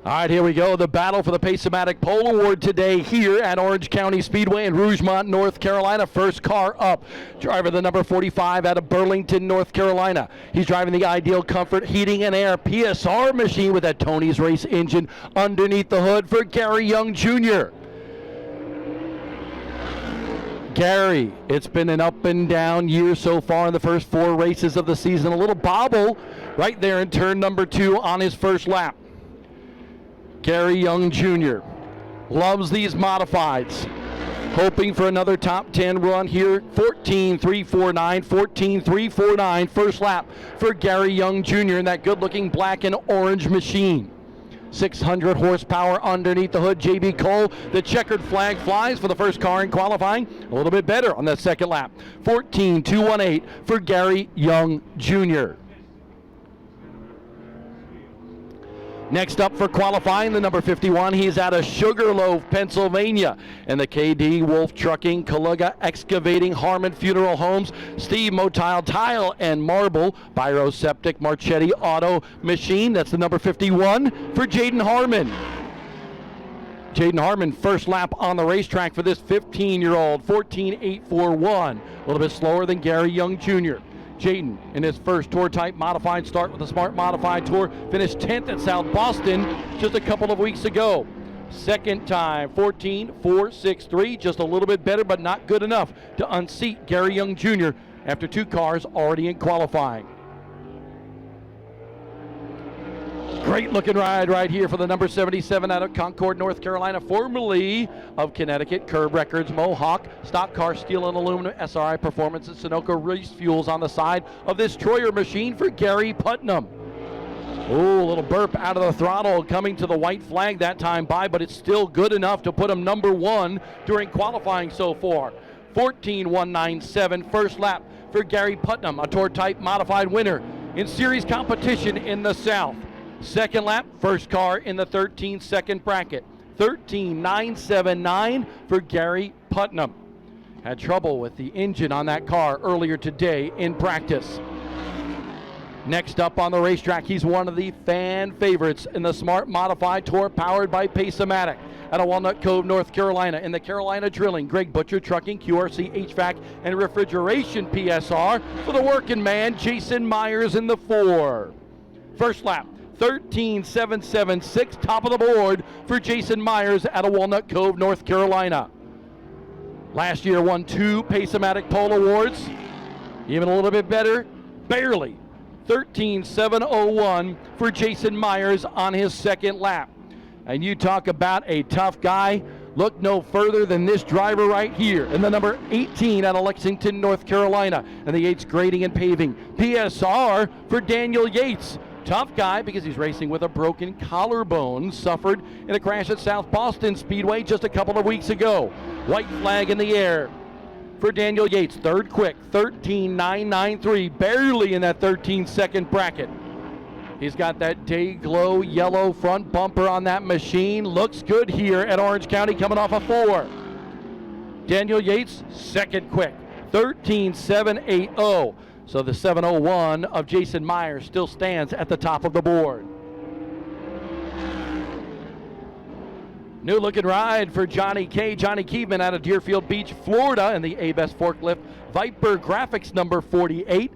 All right, here we go. The battle for the Pace-O-Matic Pole Award today here at Orange County Speedway in Rougemont, North Carolina. First car up, driver the number 45 out of Burlington, North Carolina. He's driving the Ideal Comfort Heating and Air PSR machine with that Tony's Race engine underneath the hood for Gary Young Jr. Gary, it's been an up and down year so far in the first 4 races of the season. A little bobble right there in turn number 2 on his first lap. Gary Young Jr. loves these modifieds, hoping for another top 10 run here. 14.349, 14.349 first lap for Gary Young Jr. in that good-looking black and orange machine. 600 horsepower underneath the hood. JB Cole, the checkered flag flies for the first car in qualifying. A little bit better on that second lap. 14.218 for Gary Young Jr. Next up for qualifying, the number 51. He's out of Sugarloaf, Pennsylvania. And the KD Wolf Trucking, Kaluga Excavating, Harmon Funeral Homes, Steve Motile Tile and Marble, Byro Septic, Marchetti Auto Machine. That's the number 51 for Jaden Harmon. Jaden Harmon, first lap on the racetrack for this 15-year-old, 14.841. A little bit slower than Gary Young Jr. Jaden in his first tour-type modified start with the Smart Modified Tour, finished 10th at South Boston just a couple of weeks ago. Second time, 14.463, just a little bit better, but not good enough to unseat Gary Young Jr. after 2 cars already in qualifying. Great looking ride right here for the number 77 out of Concord, North Carolina, formerly of Connecticut. Curb Records, Mohawk, stock car, steel and aluminum, SRI Performance, and Sunoco Race Fuels on the side of this Troyer machine for Gary Putnam. Oh, a little burp out of the throttle, coming to the white flag that time by, but it's still good enough to put him number 1 during qualifying so far. 14.197 first lap for Gary Putnam, a tour type modified winner in series competition in the South. Second lap, first car in the 13-second bracket. 13.979 for Gary Putnam. Had trouble with the engine on that car earlier today in practice. Next up on the racetrack, he's one of the fan favorites in the Smart Modified Tour powered by Pace-O-Matic out of Walnut Cove, North Carolina. In the Carolina Drilling, Greg Butcher Trucking, QRC HVAC and Refrigeration PSR for the working man, Jason Myers in the 4. First lap, 13.776, top of the board for Jason Myers out of Walnut Cove, North Carolina. Last year won 2 Pace-O-Matic Pole Awards. Even a little bit better, barely. 13.701 for Jason Myers on his second lap. And you talk about a tough guy. Look no further than this driver right here in the number 18 out of Lexington, North Carolina. And the Yates Grading and Paving. PSR for Daniel Yates. Tough guy because he's racing with a broken collarbone, suffered in a crash at South Boston Speedway just a couple of weeks ago. White flag in the air for Daniel Yates. Third quick, 13.993, barely in that 13-second bracket. He's got that day glow yellow front bumper on that machine. Looks good here at Orange County coming off a 4. Daniel Yates, second quick, 13.780. So the 701 of Jason Myers still stands at the top of the board. New looking ride for Johnny K. Johnny Keeman out of Deerfield Beach, Florida, and the A-Best Forklift Viper Graphics number 48.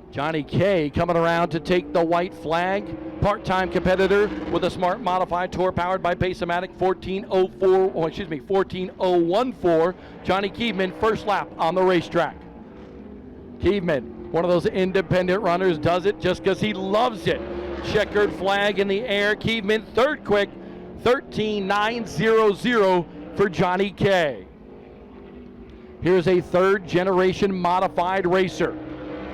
Johnny K coming around to take the white flag. Part-time competitor with a Smart Modified Tour powered by Pace-O-Matic, 14.014. Johnny Keeman, first lap on the racetrack. Keeman, one of those independent runners, does it just because he loves it. Checkered flag in the air. Keeman, third quick, 13.900 for Johnny K. Here's a third-generation modified racer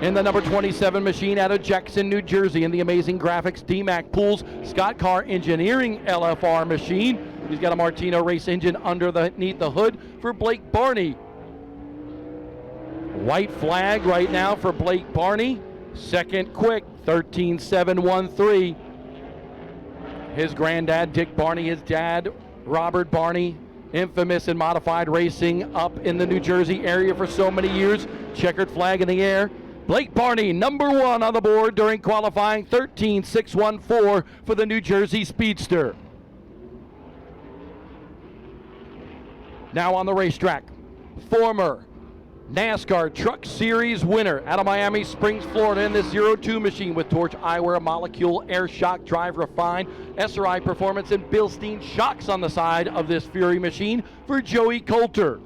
in the number 27 machine out of Jackson, New Jersey, in the Amazing Graphics DMAC Pools Scott Car Engineering LFR machine. He's got a Martino race engine underneath the hood for Blake Barney. White flag right now for Blake Barney. Second quick, 13.713. His granddad, Dick Barney, his dad, Robert Barney, infamous in modified racing up in the New Jersey area for so many years. Checkered flag in the air. Blake Barney, number 1 on the board during qualifying, 13.614 for the New Jersey Speedster. Now on the racetrack, former NASCAR Truck Series winner out of Miami Springs, Florida, in this 02 machine with Torch Eyewear, Molecule, Air Shock, Drive Refine, SRI Performance, and Bilstein shocks on the side of this Fury machine for Joey Coulter.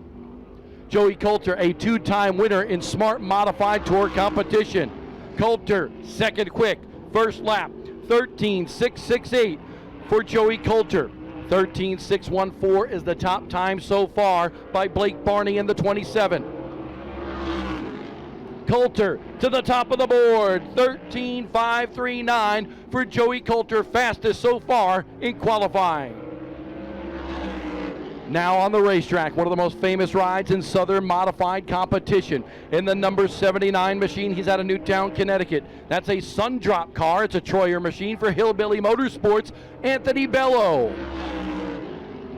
Joey Coulter, a two-time winner in Smart Modified Tour competition. Coulter, second quick, first lap, 13.668 for Joey Coulter. 13.614 is the top time so far by Blake Barney in the 27. Coulter to the top of the board, 13.539 for Joey Coulter, fastest so far in qualifying. Now on the racetrack, one of the most famous rides in Southern Modified competition. In the number 79 machine, he's out of Newtown, Connecticut. That's a Sundrop car. It's a Troyer machine for Hillbilly Motorsports, Anthony Bello.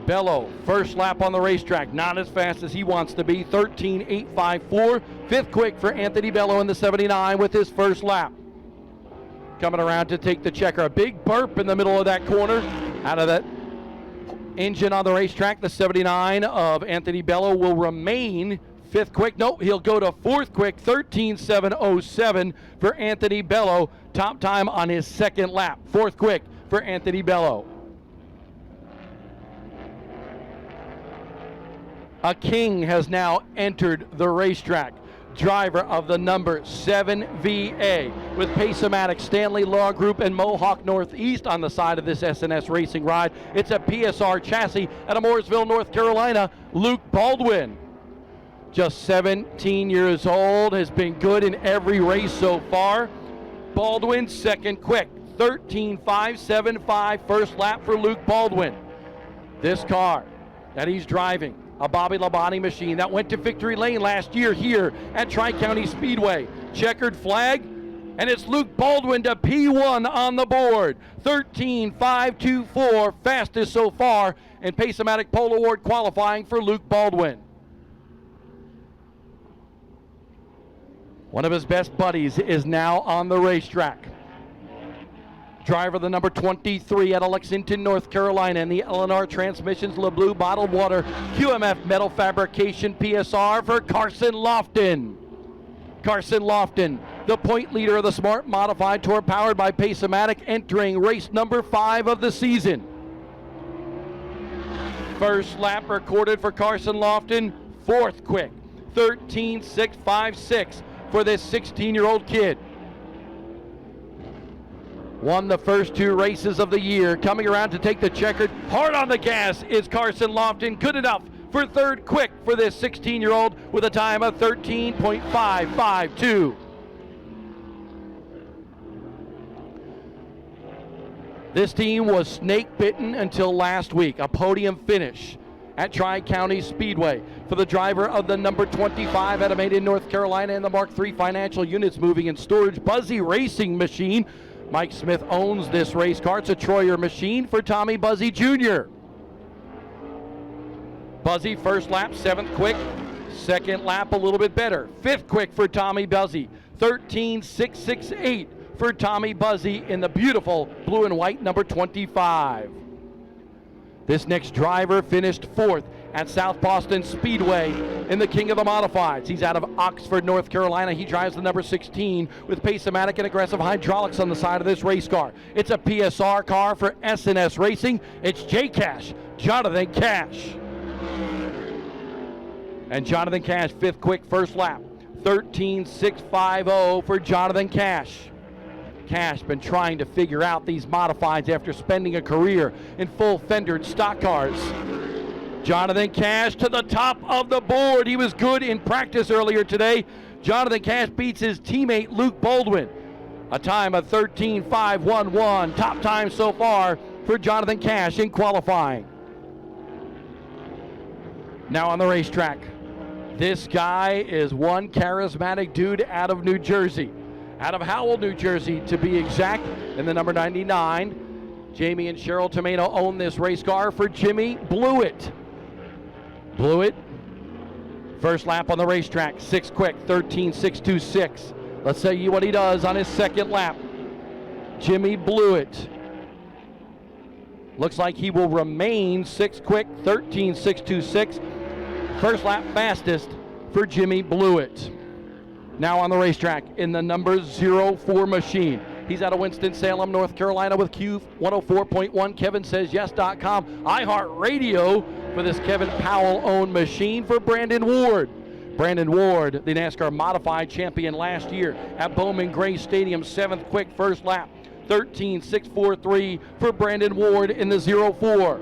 Bello, first lap on the racetrack, not as fast as he wants to be, 13.854. Fifth quick for Anthony Bello in the 79 with his first lap. Coming around to take the checker. A big burp in the middle of that corner. Out of that engine on the racetrack, the 79 of Anthony Bello will remain fifth quick. Nope, he'll go to fourth quick, 13.707 for Anthony Bello. Top time on his second lap. Fourth quick for Anthony Bello. A king has now entered the racetrack. Driver of the number 7 VA with Pace-O-Matic, Stanley Law Group, and Mohawk Northeast on the side of this SNS racing ride. It's a PSR chassis out of Mooresville, North Carolina. Luke Baldwin, just 17 years old, has been good in every race so far. Baldwin, second quick, 13.575, first lap for Luke Baldwin. This car that he's driving, a Bobby Labonte machine that went to victory lane last year here at Tri-County Speedway. Checkered flag, and it's Luke Baldwin to P1 on the board. 13.524, fastest so far in Pace-O-Matic Pole Award qualifying for Luke Baldwin. One of his best buddies is now on the racetrack. Driver the number 23 out of Lexington, North Carolina, and the Eleanor Transmissions LeBlue Bottled Water QMF Metal Fabrication PSR for Carson Lofton. Carson Lofton, the point leader of the Smart Modified Tour powered by Pace-O-Matic, entering race number 5 of the season. First lap recorded for Carson Lofton, fourth quick, 13.656 for this 16-year-old kid. Won the first 2 races of the year. Coming around to take the checkered. Hard on the gas is Carson Lofton. Good enough for third quick for this 16-year-old with a time of 13.552. This team was snake bitten until last week. A podium finish at Tri-County Speedway for the driver of the number 25 out of Maiden, North Carolina, and the Mark III Financial Units Moving and Storage Buzzy Racing Machine. Mike Smith owns this race car. It's a Troyer machine for Tommy Buzzy Jr. Buzzy, first lap, 7th quick. Second lap, a little bit better. 5th quick for Tommy Buzzy. 13.668 for Tommy Buzzy in the beautiful blue and white number 25. This next driver finished 4th at South Boston Speedway in the King of the Modifieds. He's out of Oxford, North Carolina. He drives the number 16 with Pace-O-Matic and aggressive hydraulics on the side of this race car. It's a PSR car for SNS Racing. It's J Cash, Jonathan Cash. And Jonathan Cash, 5th quick, first lap. 13.650 for Jonathan Cash. Cash been trying to figure out these modifieds after spending a career in full fendered stock cars. Jonathan Cash to the top of the board. He was good in practice earlier today. Jonathan Cash beats his teammate Luke Baldwin. A time of 13.511. Top time so far for Jonathan Cash in qualifying. Now on the racetrack. This guy is one charismatic dude out of New Jersey. Out of Howell, New Jersey, to be exact, in the number 99. Jamie and Cheryl Tomeno own this race car for Jimmy Blewett. Blewett, first lap on the racetrack, 6th quick, 13.626. Let's see what he does on his second lap. Jimmy Blewett. Looks like he will remain 6th quick, 13.626. First lap fastest for Jimmy Blewett. Now on the racetrack in the number 04 machine. He's out of Winston-Salem, North Carolina with Q104.1, KevinSaysYes.com, iHeartRadio for this Kevin Powell-owned machine for Brandon Ward. Brandon Ward, the NASCAR modified champion last year at Bowman Gray Stadium, 7th quick first lap, 13.643 for Brandon Ward in the 04.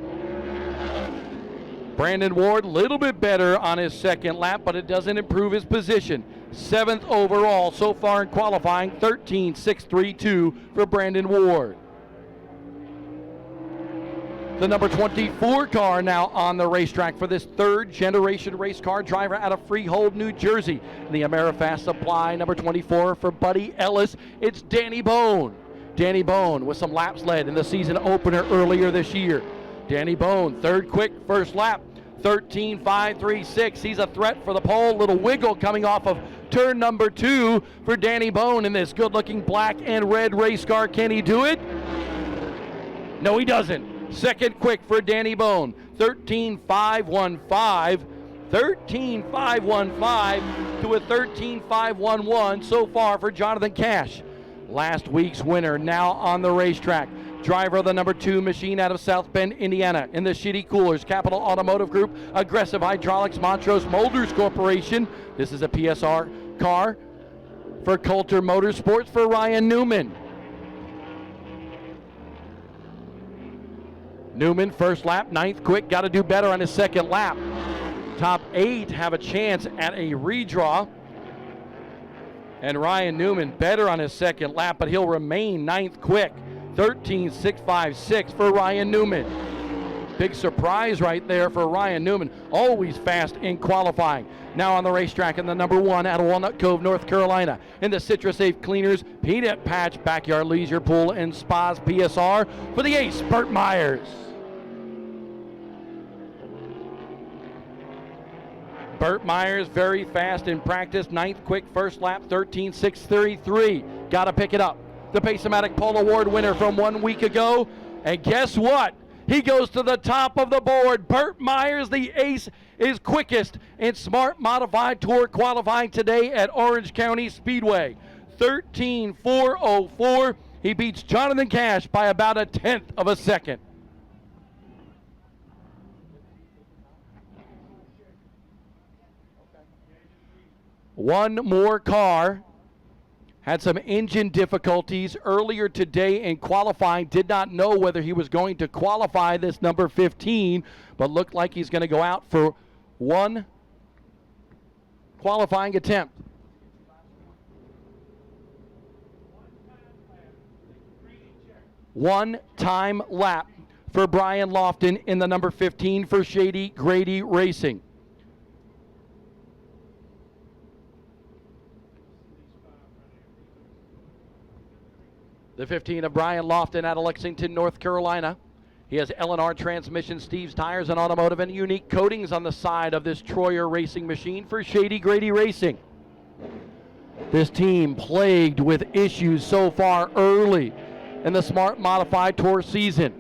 Brandon Ward, a little bit better on his second lap, but it doesn't improve his position. 7th overall so far in qualifying, 13.632 for Brandon Ward. The number 24 car now on the racetrack for this third generation race car driver out of Freehold, New Jersey. The Amerifast Supply, number 24 for Buddy Ellis. It's Danny Bone. Danny Bone with some laps led in the season opener earlier this year. Danny Bone, third quick first lap, 13.536. He's a threat for the pole. Little wiggle coming off of turn number 2 for Danny Bone in this good-looking black and red race car. Can he do it? No, he doesn't. Second quick for Danny Bone, 13.515. 13.515 to a 13.511 so far for Jonathan Cash. Last week's winner now on the racetrack. Driver of the number 2 machine out of South Bend, Indiana, in the Shitty Coolers, Capital Automotive Group, Aggressive Hydraulics, Montrose Molders Corporation. This is a PSR car for Coulter Motorsports for Ryan Newman. Newman, first lap, 9th quick, got to do better on his second lap. Top 8 have a chance at a redraw. And Ryan Newman better on his second lap, but he'll remain 9th quick. 13.656 for Ryan Newman. Big surprise right there for Ryan Newman. Always fast in qualifying. Now on the racetrack in the number 1 out of Walnut Cove, North Carolina. In the Citrus Safe Cleaners, Peanut Patch Backyard Leisure Pool and Spas PSR for the ace, Burt Myers. Burt Myers very fast in practice. 9th quick first lap, 13.633. Got to pick it up. The Pace-O-Matic Pole Award winner from 1 week ago. And guess what? He goes to the top of the board. Burt Myers, the ace, is quickest in Smart Modified Tour qualifying today at Orange County Speedway. 13.404. He beats Jonathan Cash by about 1/10 of a second. One more car had some engine difficulties earlier today in qualifying. Did not know whether he was going to qualify this number 15, but looked like he's going to go out for one qualifying attempt. One-time lap for Brian Lofton in the number 15 for Shady Grady Racing. The 15 of Brian Lofton out of Lexington, North Carolina. He has L&R transmission, Steve's Tires and Automotive, and unique coatings on the side of this Troyer racing machine for Shady Grady Racing. This team plagued with issues so far early in the Smart Modified Tour season.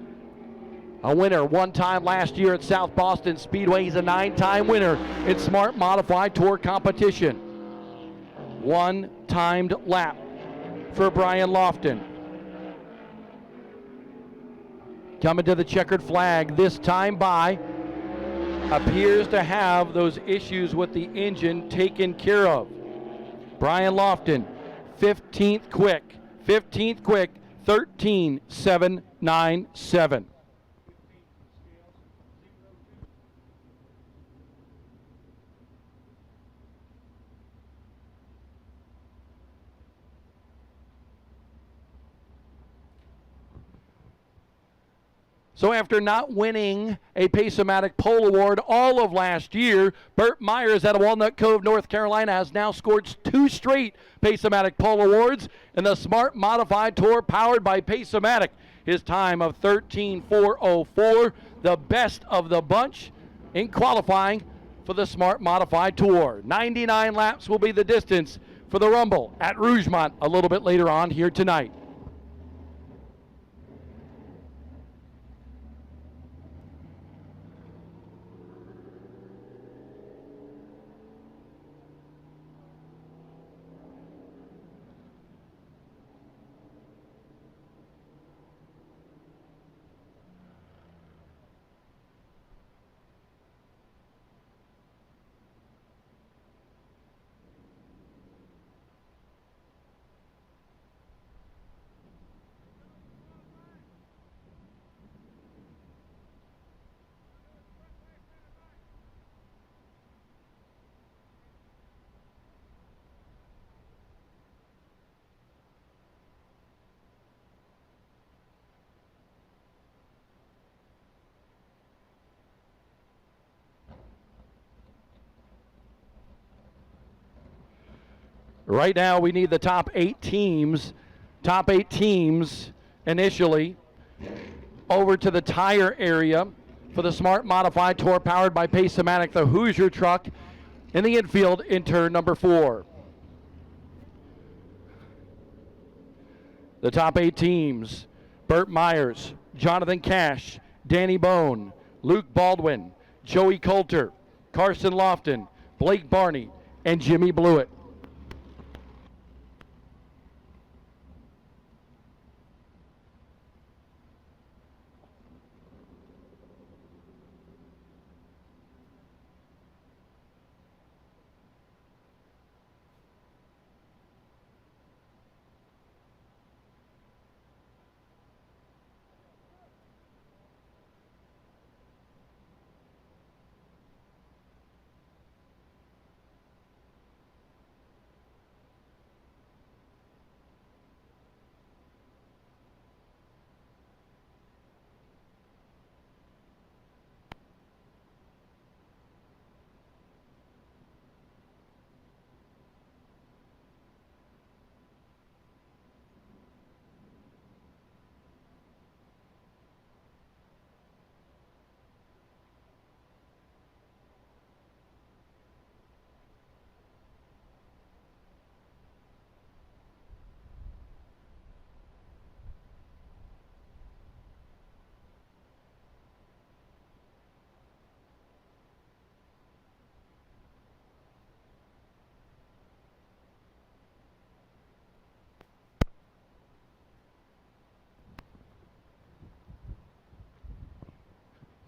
A winner one time last year at South Boston Speedway. He's a 9-time winner in Smart Modified Tour competition. One-timed lap for Brian Lofton. Coming to the checkered flag, this time by, appears to have those issues with the engine taken care of. Brian Lofton, 15th quick, 13.797. So after not winning a Pace-O-Matic Pole Award all of last year, Burt Myers out of Walnut Cove, North Carolina, has now scored 2 straight Pace-O-Matic Pole Awards in the Smart Modified Tour powered by Pace-O-Matic. His time of 13.404, the best of the bunch in qualifying for the Smart Modified Tour. 99 laps will be the distance for the Rumble at Rougemont a little bit later on here tonight. Right now we need the top 8 teams initially over to the tire area for the Smart Modified Tour powered by Pace-O-Matic, the Hoosier truck in the infield in turn number 4. The top 8 teams: Burt Myers, Jonathan Cash, Danny Bone, Luke Baldwin, Joey Coulter, Carson Lofton, Blake Barney, and Jimmy Blewett.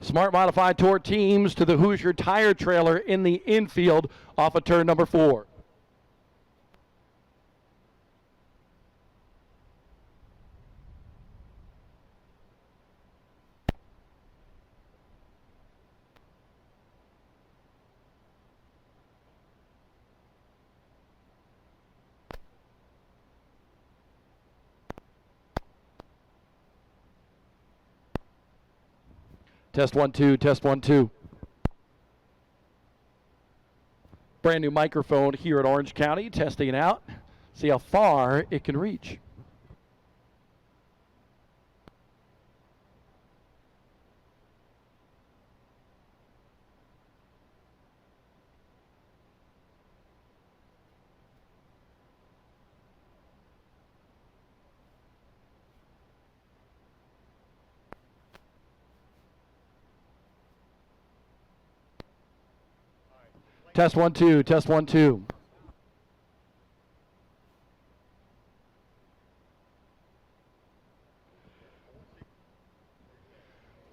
Smart Modified Tour teams to the Hoosier tire trailer in the infield off of turn number 4. Test 1 2, test 1 2. Brand new microphone here at Orange County, testing it out. See how far it can reach. Test 1 2, test 1 2.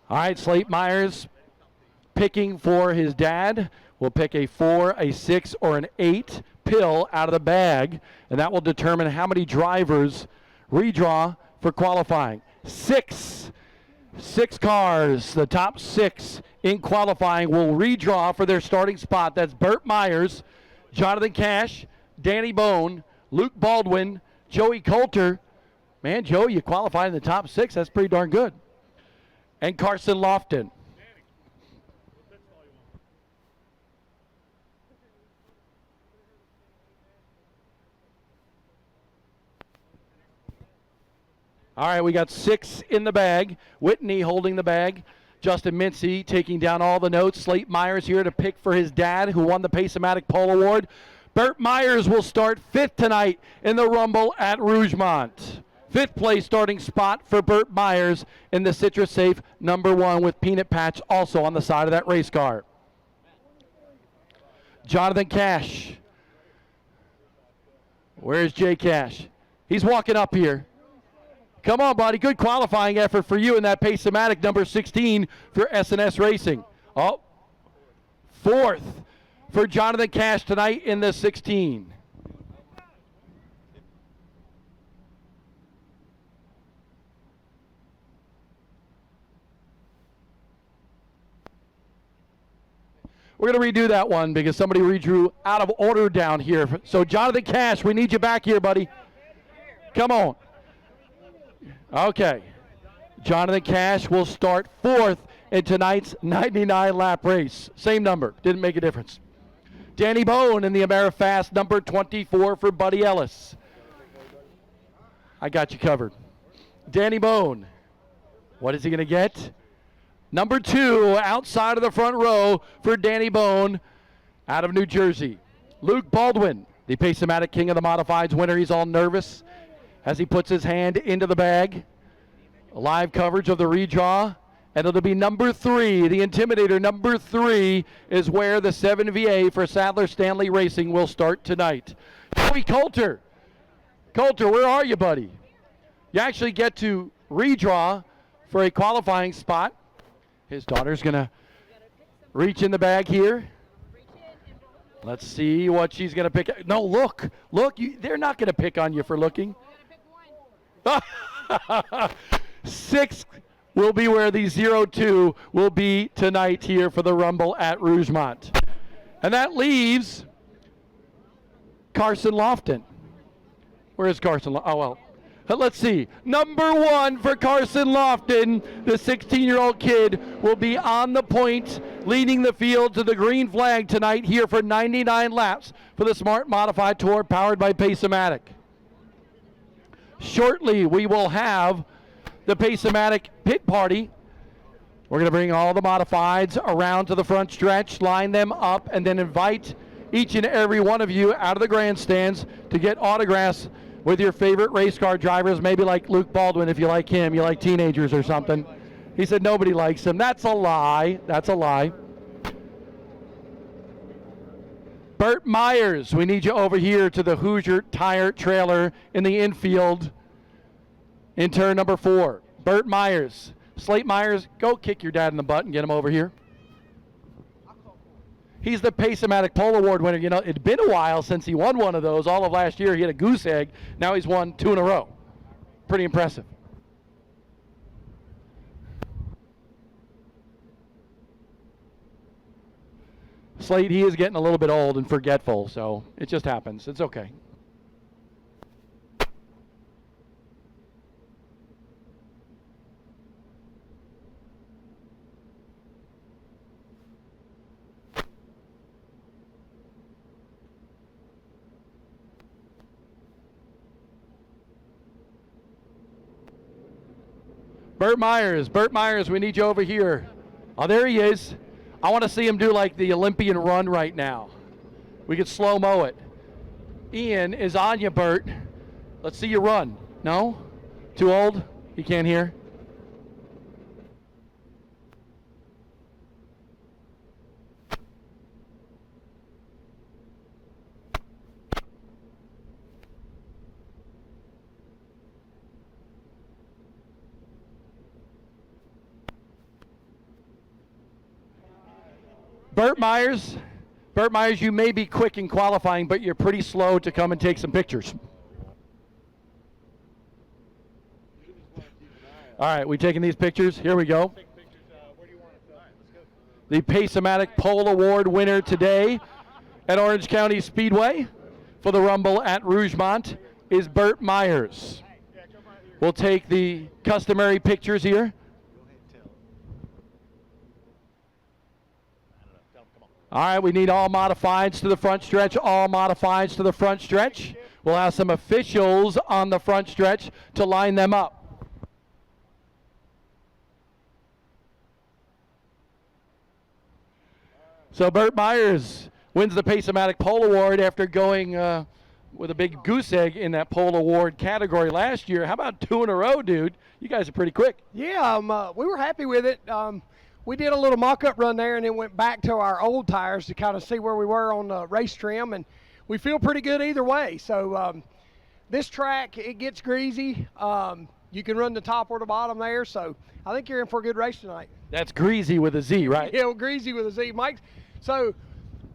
All right, Slate Myers picking for his dad. Will pick a 4, a 6, or an 8 pill out of the bag, and that will determine how many drivers redraw for qualifying. 6 cars, the top 6 in qualifying, will redraw for their starting spot. That's Burt Myers, Jonathan Cash, Danny Bone, Luke Baldwin, Joey Coulter. Man, Joe, you qualified in the top 6. That's pretty darn good. And Carson Lofton. All right, we got 6 in the bag. Whitney holding the bag. Justin Mincy taking down all the notes. Slate Myers here to pick for his dad, who won the Pace-O-Matic Pole Award. Burt Myers will start 5th tonight in the Rumble at Rougemont. 5th place starting spot for Burt Myers in the Citrus Safe number 1 with Peanut Patch also on the side of that race car. Jonathan Cash. Where's Jay Cash? He's walking up here. Come on, buddy. Good qualifying effort for you in that Pace-O-Matic number 16 for S&S Racing. Oh, 4th for Jonathan Cash tonight in the 16. We're going to redo that one because somebody redrew out of order down here. So, Jonathan Cash, we need you back here, buddy. Come on. Okay. Jonathan Cash will start 4th in tonight's 99-lap race. Same number. Didn't make a difference. Danny Bone in the AmeriFast, number 24 for Buddy Ellis. I got you covered. Danny Bone. What is he going to get? Number 2, outside of the front row for Danny Bone out of New Jersey. Luke Baldwin, the Pace-O-Matic King of the Modifieds winner. He's all nervous as he puts his hand into the bag. Live coverage of the redraw. And it'll be number 3, the Intimidator. Number 3 is where the 7VA for Sadler Stanley Racing will start tonight. Joey Coulter. Coulter, where are you, buddy? You actually get to redraw for a qualifying spot. His daughter's going to reach in the bag here. Let's see what she's going to pick. No, look. They're not going to pick on you for looking. 6 will be where the 02 will be tonight here for the Rumble at Rougemont. And that leaves Carson Lofton. Where is Carson? Oh, well. Let's see. Number 1 for Carson Lofton, the 16-year-old kid, will be on the point, leading the field to the green flag tonight here for 99 laps for the Smart Modified Tour powered by Pace-O-Matic. Shortly, we will have the Pace-O-Matic pit party. We're going to bring all the modifieds around to the front stretch, line them up, and then invite each and every one of you out of the grandstands to get autographs with your favorite race car drivers, maybe like Luke Baldwin if you like him, you like teenagers or something. He said nobody likes him. That's a lie. That's a lie. Burt Myers, we need you over here to the Hoosier Tire Trailer in the infield in turn number 4. Burt Myers. Slate Myers, go kick your dad in the butt and get him over here. He's the Pace-O-Matic Pole Award winner. You know, it'd been a while since he won one of those. All of last year, he had a goose egg. Now he's won 2 in a row. Pretty impressive. Slate, he is getting a little bit old and forgetful, so it just happens. It's okay. Burt Myers, we need you over here. Oh, there he is. I want to see him do like the Olympian run right now. We could slow-mo it. Ian is on you, Burt. Let's see you run. No? Too old? He can't hear? Burt Myers, you may be quick in qualifying, but you're pretty slow to come and take some pictures. All right, we taking these pictures? Here we go. The Pace-O-Matic Pole Award winner today at Orange County Speedway for the Rumble at Rougemont is Burt Myers. We'll take the customary pictures here. All right, we need all modifieds to the front stretch, all modifieds to the front stretch. We'll have some officials on the front stretch to line them up. So Burt Myers wins the Pace-O-Matic Pole Award after going with a big goose egg in that Pole Award category last year. How about 2 in a row, dude? You guys are pretty quick. Yeah, we were happy with it. We did a little mock-up run there and then went back to our old tires to kind of see where we were on the race trim, and we feel pretty good either way. So this track, it gets greasy. You can run the top or the bottom there, so I think you're in for a good race tonight. That's greasy with a Z, right? Yeah, well, greasy with a Z. Mike, so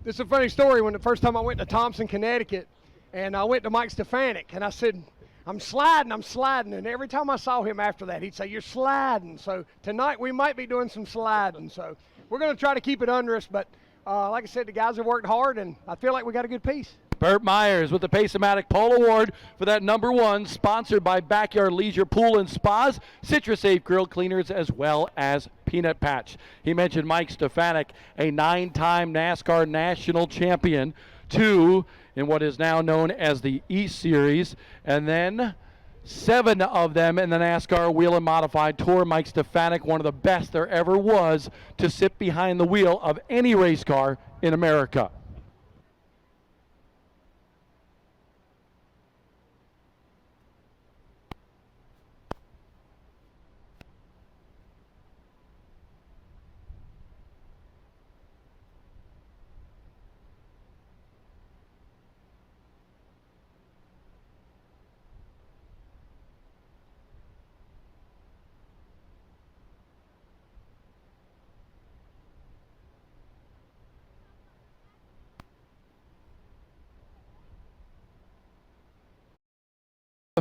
this is a funny story. When the first time I went to Thompson, Connecticut, and I went to Mike Stefanik, and I said, I'm sliding, and every time I saw him after that, he'd say, you're sliding. So tonight we might be doing some sliding. So we're going to try to keep it under us, but like I said, the guys have worked hard, and I feel like we got a good piece. Burt Myers with the Pace-O-Matic Pole Award for that #1, sponsored by Backyard Leisure Pool and Spas, CitraSafe Grill Cleaners, as well as Peanut Patch. He mentioned Mike Stefanik, a 9-time NASCAR national champion, 2 in what is now known as the East Series, and then 7 of them in the NASCAR Wheel and Modified Tour. Mike Stefanik, one of the best there ever was to sit behind the wheel of any race car in America.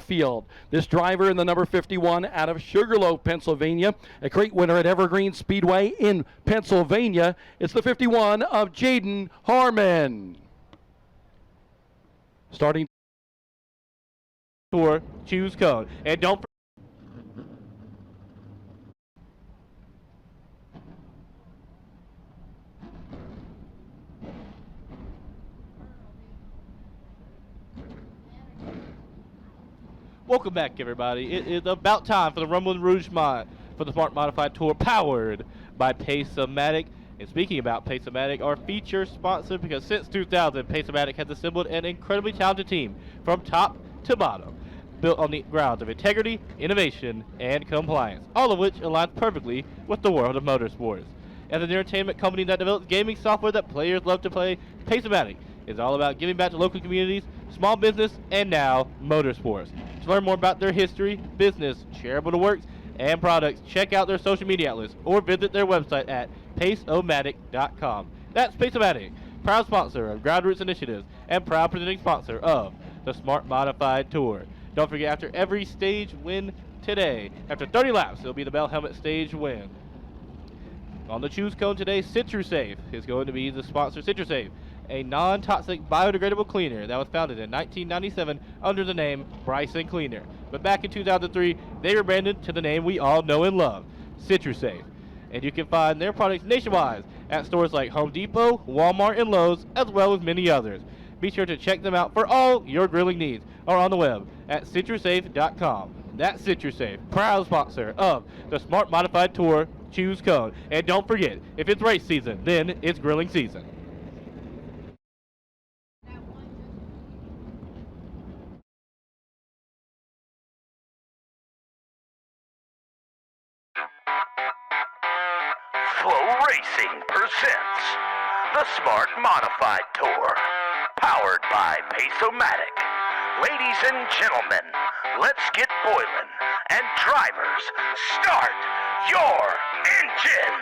Field. This driver in the #51 out of Sugarloaf, Pennsylvania, a crate winner at Evergreen Speedway in Pennsylvania. It's the 51 of Jaden Harmon. Starting tour, choose code. And don't Welcome back, everybody. It is about time for the Rumble in Rougemont for the Smart Modified Tour, powered by Pace-O-Matic. And speaking about Pace-O-Matic, our feature sponsor, because since 2000, Pace-O-Matic has assembled an incredibly talented team from top to bottom, built on the grounds of integrity, innovation, and compliance, all of which aligns perfectly with the world of motorsports. As an entertainment company that develops gaming software that players love to play, Pace-O-Matic is all about giving back to local communities, small business, and now motorsports. To learn more about their history, business, charitable works, and products, check out their social media outlets or visit their website at paceomatic.com. That's Pace-O-Matic, proud sponsor of Groundroots Initiatives and proud presenting sponsor of the Smart Modified Tour. Don't forget, after every stage win today, after 30 laps, it'll be the Bell Helmet stage win. On the choose code today, CitraSafe is going to be the sponsor. CitraSafe, a non-toxic biodegradable cleaner that was founded in 1997 under the name Bryson Cleaner. But back in 2003, they rebranded to the name we all know and love, CitraSafe. And you can find their products nationwide at stores like Home Depot, Walmart, and Lowe's, as well as many others. Be sure to check them out for all your grilling needs, or on the web at CitraSafe.com. That's CitraSafe, proud sponsor of the Smart Modified Tour, choose code. And don't forget, if it's race season, then it's grilling season. Flow Racing presents the Smart Modified Tour, powered by Pace-O-Matic. Ladies and gentlemen, let's get boiling, and drivers, start your engine!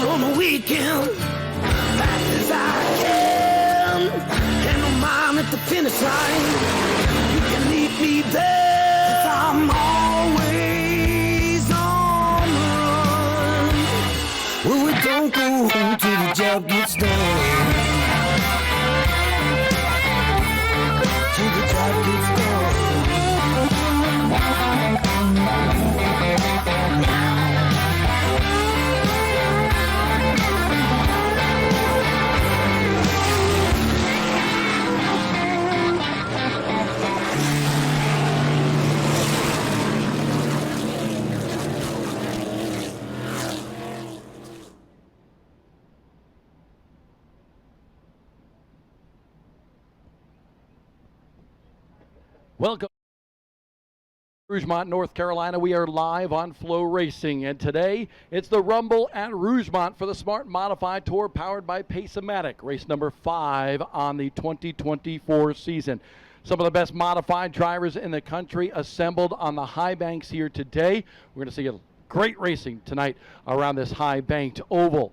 On the weekend, fast as I can, and no mind at the finish line. You can meet me there, 'cause I'm always on the run. Well, we don't go home till the job gets done. Till the job gets done. Welcome to Rougemont, North Carolina. We are live on Flow Racing, and today it's the Rumble at Rougemont for the Smart Modified Tour, powered by Pace-O-Matic, race number 5 on the 2024 season. Some of the best modified drivers in the country assembled on the high banks here today. We're going to see a great racing tonight around this high banked oval.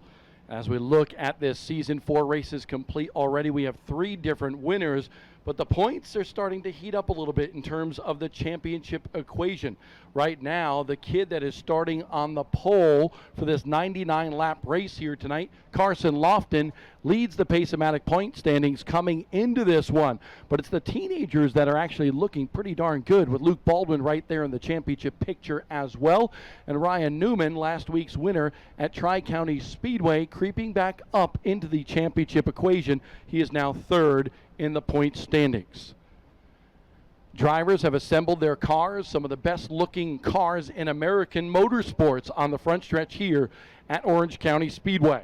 As we look at this season, 4 races complete already. We have 3 different winners, but the points are starting to heat up a little bit in terms of the championship equation. Right now, the kid that is starting on the pole for this 99-lap race here tonight, Carson Lofton, leads the Pace-O-Matic point standings coming into this one. But it's the teenagers that are actually looking pretty darn good, with Luke Baldwin right there in the championship picture as well. And Ryan Newman, last week's winner at Tri-County Speedway, creeping back up into the championship equation. He is now 3rd in the point standings. Drivers have assembled their cars, some of the best looking cars in American motorsports, on the front stretch here at Orange County Speedway.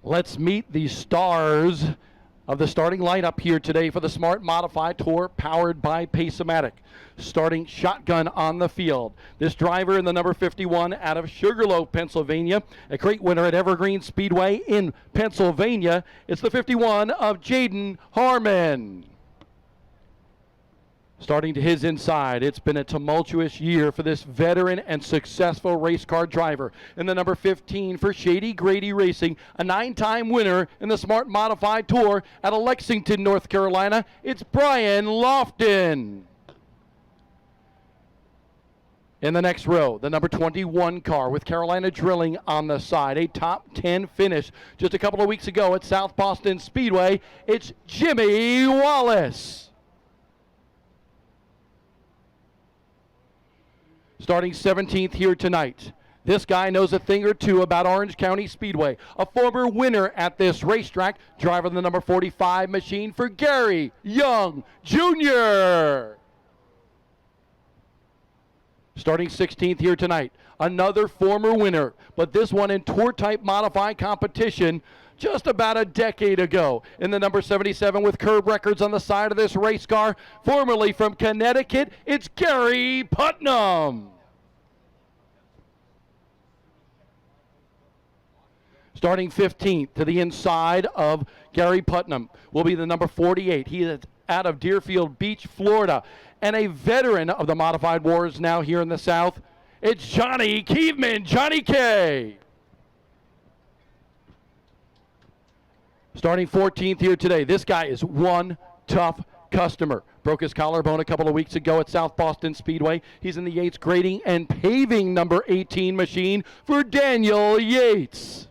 Let's meet the stars of the starting lineup here today for the Smart Modified Tour, powered by Pace-O-Matic. Starting shotgun on the field, this driver in the number 51 out of Sugarloaf, Pennsylvania, a great winner at Evergreen Speedway in Pennsylvania. It's the 51 of Jaden Harmon. Starting to his inside, it's been a tumultuous year for this veteran and successful race car driver. In the number 15 for Shady Grady Racing, a 9-time winner in the Smart Modified Tour out of Lexington, North Carolina, it's Brian Lofton. In the next row, the number 21 car with Carolina Drilling on the side, a top 10 finish just a couple of weeks ago at South Boston Speedway, it's Jimmy Wallace. Starting 17th here tonight. This guy knows a thing or two about Orange County Speedway. A former winner at this racetrack, driver of the number 45 machine for Gary Young Jr. Starting 16th here tonight. Another former winner, but this one in tour-type modified competition just about a decade ago. In the number 77 with curb records on the side of this race car, formerly from Connecticut, it's Gary Putnam. Starting 15th to the inside of Gary Putnam will be the number 48. He is out of Deerfield Beach, Florida, and a veteran of the modified wars now here in the South. It's Johnny Keeveman, Johnny K. Starting 14th here today. This guy is one tough customer. Broke his collarbone a couple of weeks ago at South Boston Speedway. He's in the Yates Grading and Paving number 18 machine for Daniel Yates.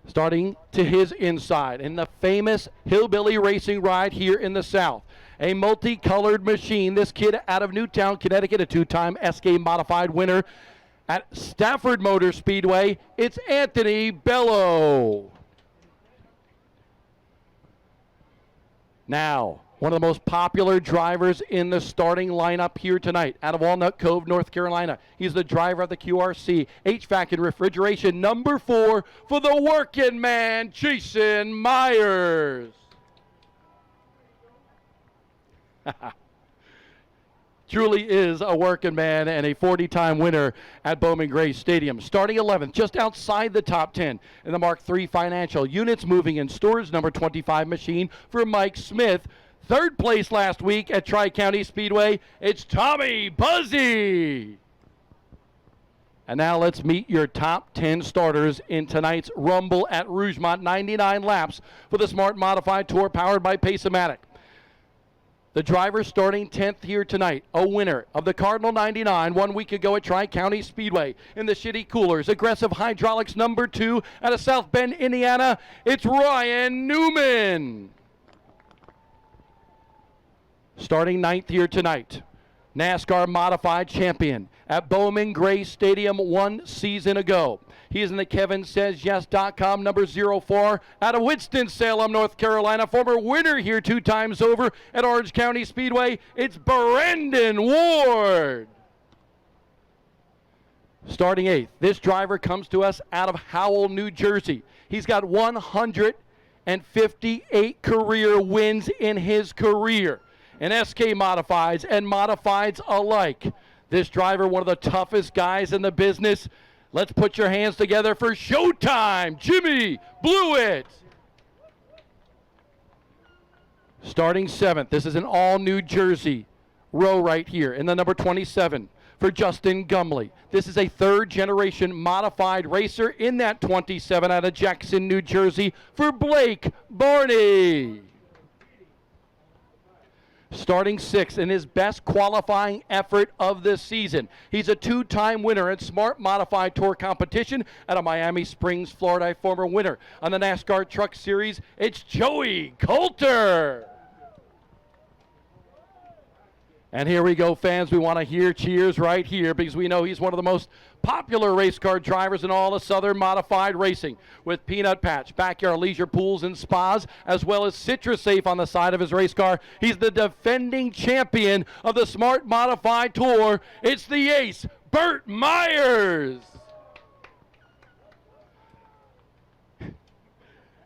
Starting to his inside in the famous Hillbilly Racing ride here in the South. A multicolored machine. This kid out of Newtown, Connecticut, a 2-time SK modified winner at Stafford Motor Speedway, it's Anthony Bello. Now, one of the most popular drivers in the starting lineup here tonight, out of Walnut Cove, North Carolina. He's the driver of the QRC HVAC and refrigeration number 4 for the working man, Jason Myers. Truly is a working man and a 40-time winner at Bowman Gray Stadium. Starting 11th, just outside the top 10 in the Mark III Financial Units Moving and Stores number 25 machine for Mike Smith. 3rd place last week at Tri-County Speedway, it's Tommy Buzzy. And now let's meet your top 10 starters in tonight's Rumble at Rougemont. 99 laps for the Smart Modified Tour powered by Pace-O-Matic. The driver starting 10th here tonight, a winner of the Cardinal 99 1 week ago at Tri-County Speedway in the Shitty Coolers. Aggressive Hydraulics number 2 out of South Bend, Indiana. It's Ryan Newman. Starting 9th here tonight, NASCAR Modified Champion at Bowman Gray Stadium 1 season ago. He is in the KevinSaysYes.com number 04 out of Winston-Salem, North Carolina. Former winner here 2 times over at Orange County Speedway. It's Brendan Ward. Starting 8th, this driver comes to us out of Howell, New Jersey. He's got 158 career wins in his career, and SK Modifieds and Modifieds alike. This driver, one of the toughest guys in the business, Let's put your hands together for Showtime. Jimmy Blewett. Starting 7th. This is an all New Jersey row right here in the number 27 for Justin Gumley. This is a 3rd generation modified racer in that 27 out of Jackson, New Jersey for Blake Barney. Starting 6th in his best qualifying effort of this season. He's a 2-time winner at Smart Modified Tour competition out of Miami Springs, Florida, a former winner on the NASCAR Truck Series. It's Joey Coulter. And here we go, fans. We want to hear cheers right here because we know he's one of the most popular race car drivers in all of Southern Modified Racing. With Peanut Patch, Backyard Leisure Pools and Spas, as well as Citrus Safe on the side of his race car. He's the defending champion of the Smart Modified Tour. It's the ace, Burt Myers.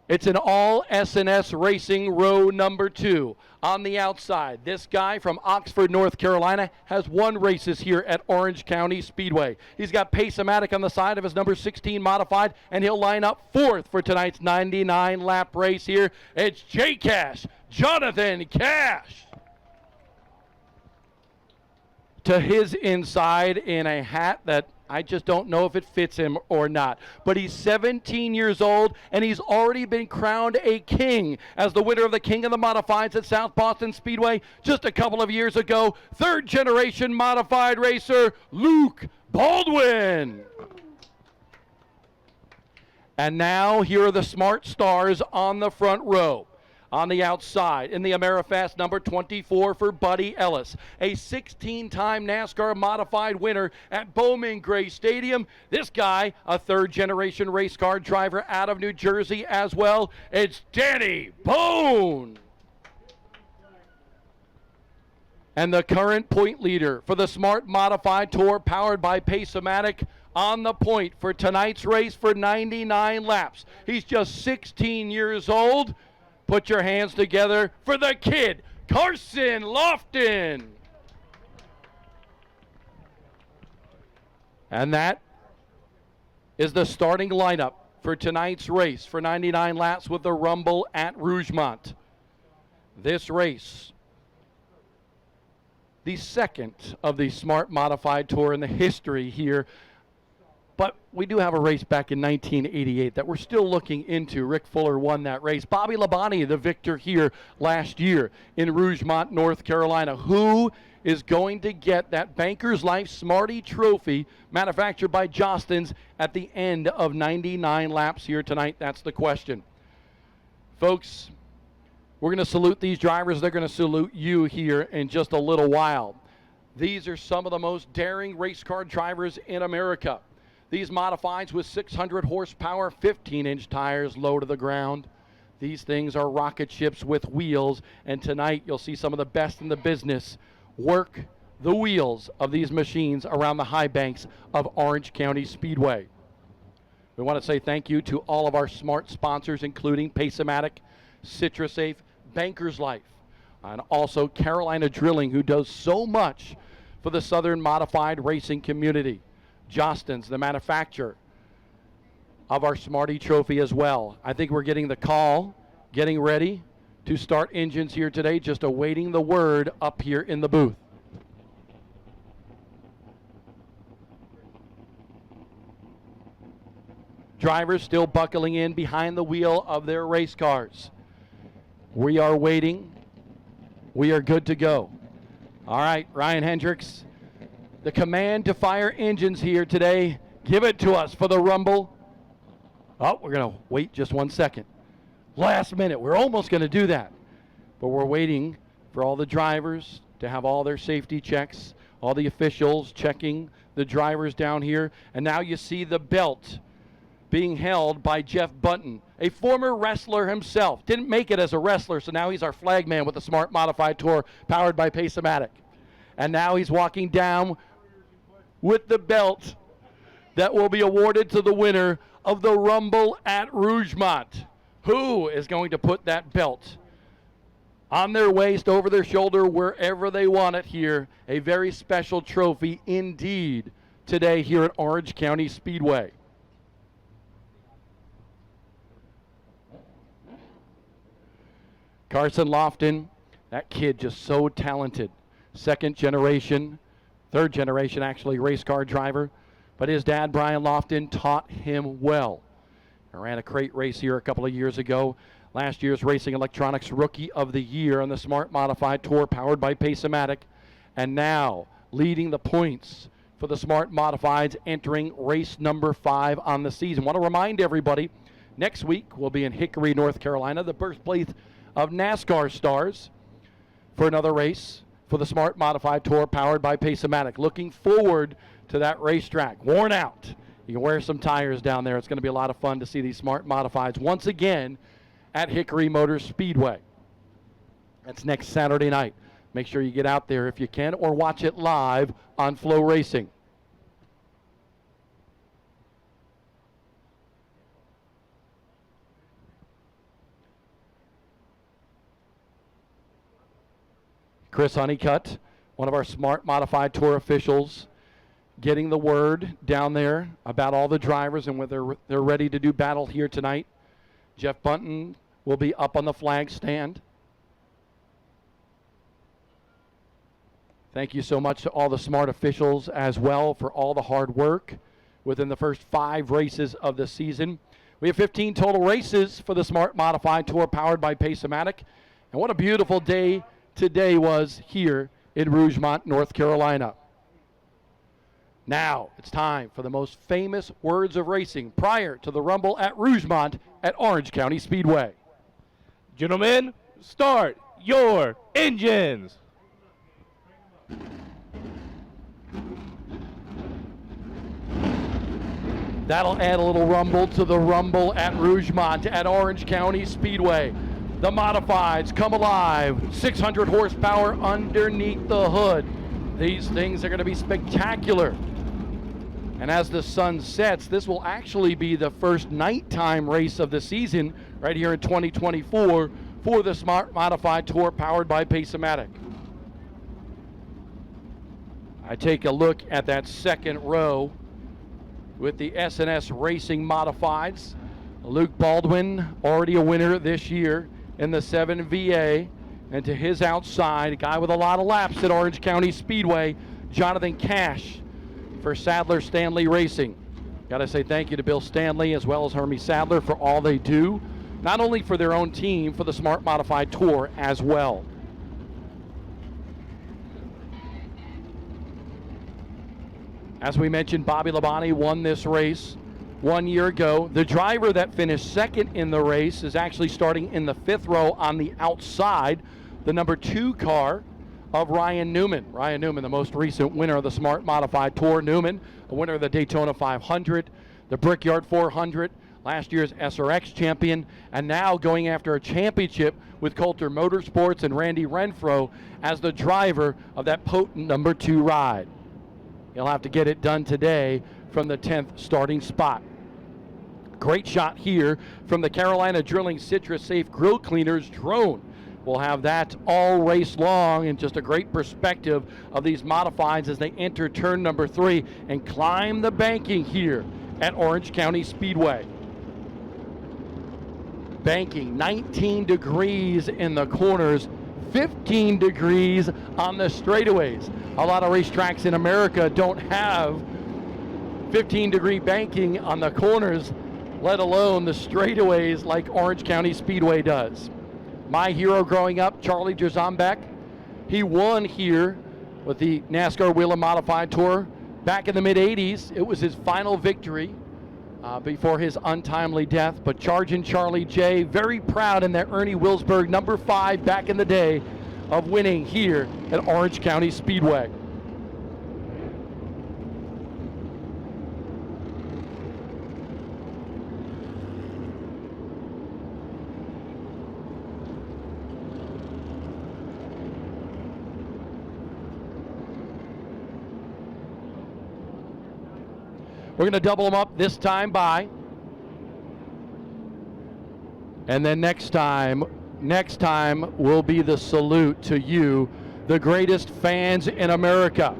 It's an all S&S Racing row number 2. On the outside, this guy from Oxford, North Carolina, has won races here at Orange County Speedway. He's got Pace-O-Matic on the side of his number 16 modified, and he'll line up 4th for tonight's 99-lap race here. It's J-Cash, Jonathan Cash. To his inside in a hat that I just don't know if it fits him or not. But he's 17 years old, and he's already been crowned a king as the winner of the King of the Modifieds at South Boston Speedway just a couple of years ago. 3rd-generation modified racer, Luke Baldwin. And now here are the Smart Stars on the front row. On the outside, in the Amerifast number 24 for Buddy Ellis, a 16-time NASCAR modified winner at Bowman Gray Stadium. This guy, a 3rd-generation race car driver out of New Jersey as well. It's Danny Bone. And the current point leader for the Smart Modified Tour powered by Pace-O-Matic on the point for tonight's race for 99 laps. He's just 16 years old. Put your hands together for the kid, Carson Lofton. And that is the starting lineup for tonight's race for 99 laps with the Rumble at Rougemont. This race, the 2nd of the Smart Modified Tour in the history here. But we do have a race back in 1988 that we're still looking into. Rick Fuller won that race. Bobby Labonte, the victor here last year in Rougemont, North Carolina. Who is going to get that Bankers Life Smarty Trophy manufactured by Jostens at the end of 99 laps here tonight? That's the question. Folks, we're going to salute these drivers. They're going to salute you here in just a little while. These are some of the most daring race car drivers in America. These modifieds with 600 horsepower, 15-inch tires low to the ground. These things are rocket ships with wheels, and tonight you'll see some of the best in the business work the wheels of these machines around the high banks of Orange County Speedway. We want to say thank you to all of our smart sponsors, including Pace-O-Matic, Citrus Safe, Bankers Life, and also Carolina Drilling, who does so much for the Southern Modified Racing community. Jostens, the manufacturer of our Smarty Trophy as well. I think we're getting the call, getting ready to start engines here today, just awaiting the word up here in the booth. Drivers still buckling in behind the wheel of their race cars. We are waiting. We are good to go. All right, Ryan Hendricks. The command to fire engines here today. Give it to us for the Rumble. Oh, we're going to wait just 1 second. Last minute. We're almost going to do that. But we're waiting for all the drivers to have all their safety checks, all the officials checking the drivers down here. And now you see the belt being held by Jeff Bunton, a former wrestler himself. Didn't make it as a wrestler, so now he's our flagman with the Smart Modified Tour powered by Pace-O-Matic. And now he's walking down with the belt that will be awarded to the winner of the Rumble at Rougemont. Who is going to put that belt on their waist, over their shoulder, wherever they want it here? A very special trophy indeed today here at Orange County Speedway. Carson Lofton, that kid just so talented. Second generation, third generation actually, race car driver. But his dad, Brian Lofton, taught him well. I ran a crate race here a couple of years ago. Last year's Racing Electronics Rookie of the Year on the Smart Modified Tour powered by Pace-O-Matic. And now leading the points for the Smart Modifieds, entering race number 5 on the season. Want to remind everybody, next week we'll be in Hickory, North Carolina, the birthplace of NASCAR stars, for another race for the Smart Modified Tour powered by Pace-O-Matic. Looking forward to that racetrack. Worn out. You can wear some tires down there. It's going to be a lot of fun to see these Smart Modifieds once again at Hickory Motor Speedway. That's next Saturday night. Make sure you get out there if you can, or watch it live on Flow Racing. Chris Honeycutt, one of our Smart Modified Tour officials, getting the word down there about all the drivers and whether they're ready to do battle here tonight. Jeff Bunton will be up on the flag stand. Thank you so much to all the Smart officials as well for all the hard work within the first 5 races of the season. We have 15 total races for the Smart Modified Tour powered by Pace-O-Matic. And what a beautiful day today was here in Rougemont, North Carolina. Now it's time for the most famous words of racing prior to the Rumble at Rougemont at Orange County Speedway. Gentlemen, start your engines. That'll add a little rumble to the Rumble at Rougemont at Orange County Speedway. The Modifieds come alive, 600 horsepower underneath the hood. These things are going to be spectacular. And as the sun sets, this will actually be the first nighttime race of the season right here in 2024 for the Smart Modified Tour powered by Pace-O-Matic. I take a look at that second row with the S&S Racing Modifieds. Luke Baldwin, already a winner this year in the 7VA. And to his outside, a guy with a lot of laps at Orange County Speedway, Jonathan Cash for Sadler Stanley Racing. Got to say thank you to Bill Stanley as well as Hermie Sadler for all they do, not only for their own team, for the Smart Modified Tour as well. As we mentioned, Bobby Labonte won this race 1 year ago. The driver that finished second in the race is actually starting in the 5th row on the outside, the number 2 car of Ryan Newman. Ryan Newman, the most recent winner of the Smart Modified Tour. Newman, a winner of the Daytona 500, the Brickyard 400, last year's SRX champion, and now going after a championship with Coulter Motorsports and Randy Renfro as the driver of that potent number 2 ride. He'll have to get it done today from the 10th starting spot. Great shot here from the Carolina Drilling Citrus Safe Grill Cleaners drone. We'll have that all race long, and just a great perspective of these modifieds as they enter turn number 3 and climb the banking here at Orange County Speedway. Banking 19 degrees in the corners, 15 degrees on the straightaways. A lot of racetracks in America don't have 15-degree banking on the corners, let alone the straightaways like Orange County Speedway does. My hero growing up, Charlie Drzombeck, he won here with the NASCAR Wheel and Modified Tour back in the mid-'80s. It was his final victory before his untimely death. But Chargin' Charlie J, very proud in that Ernie Wilsberg number 5 back in the day of winning here at Orange County Speedway. We're going to double them up this time by. And then next time will be the salute to you, the greatest fans in America.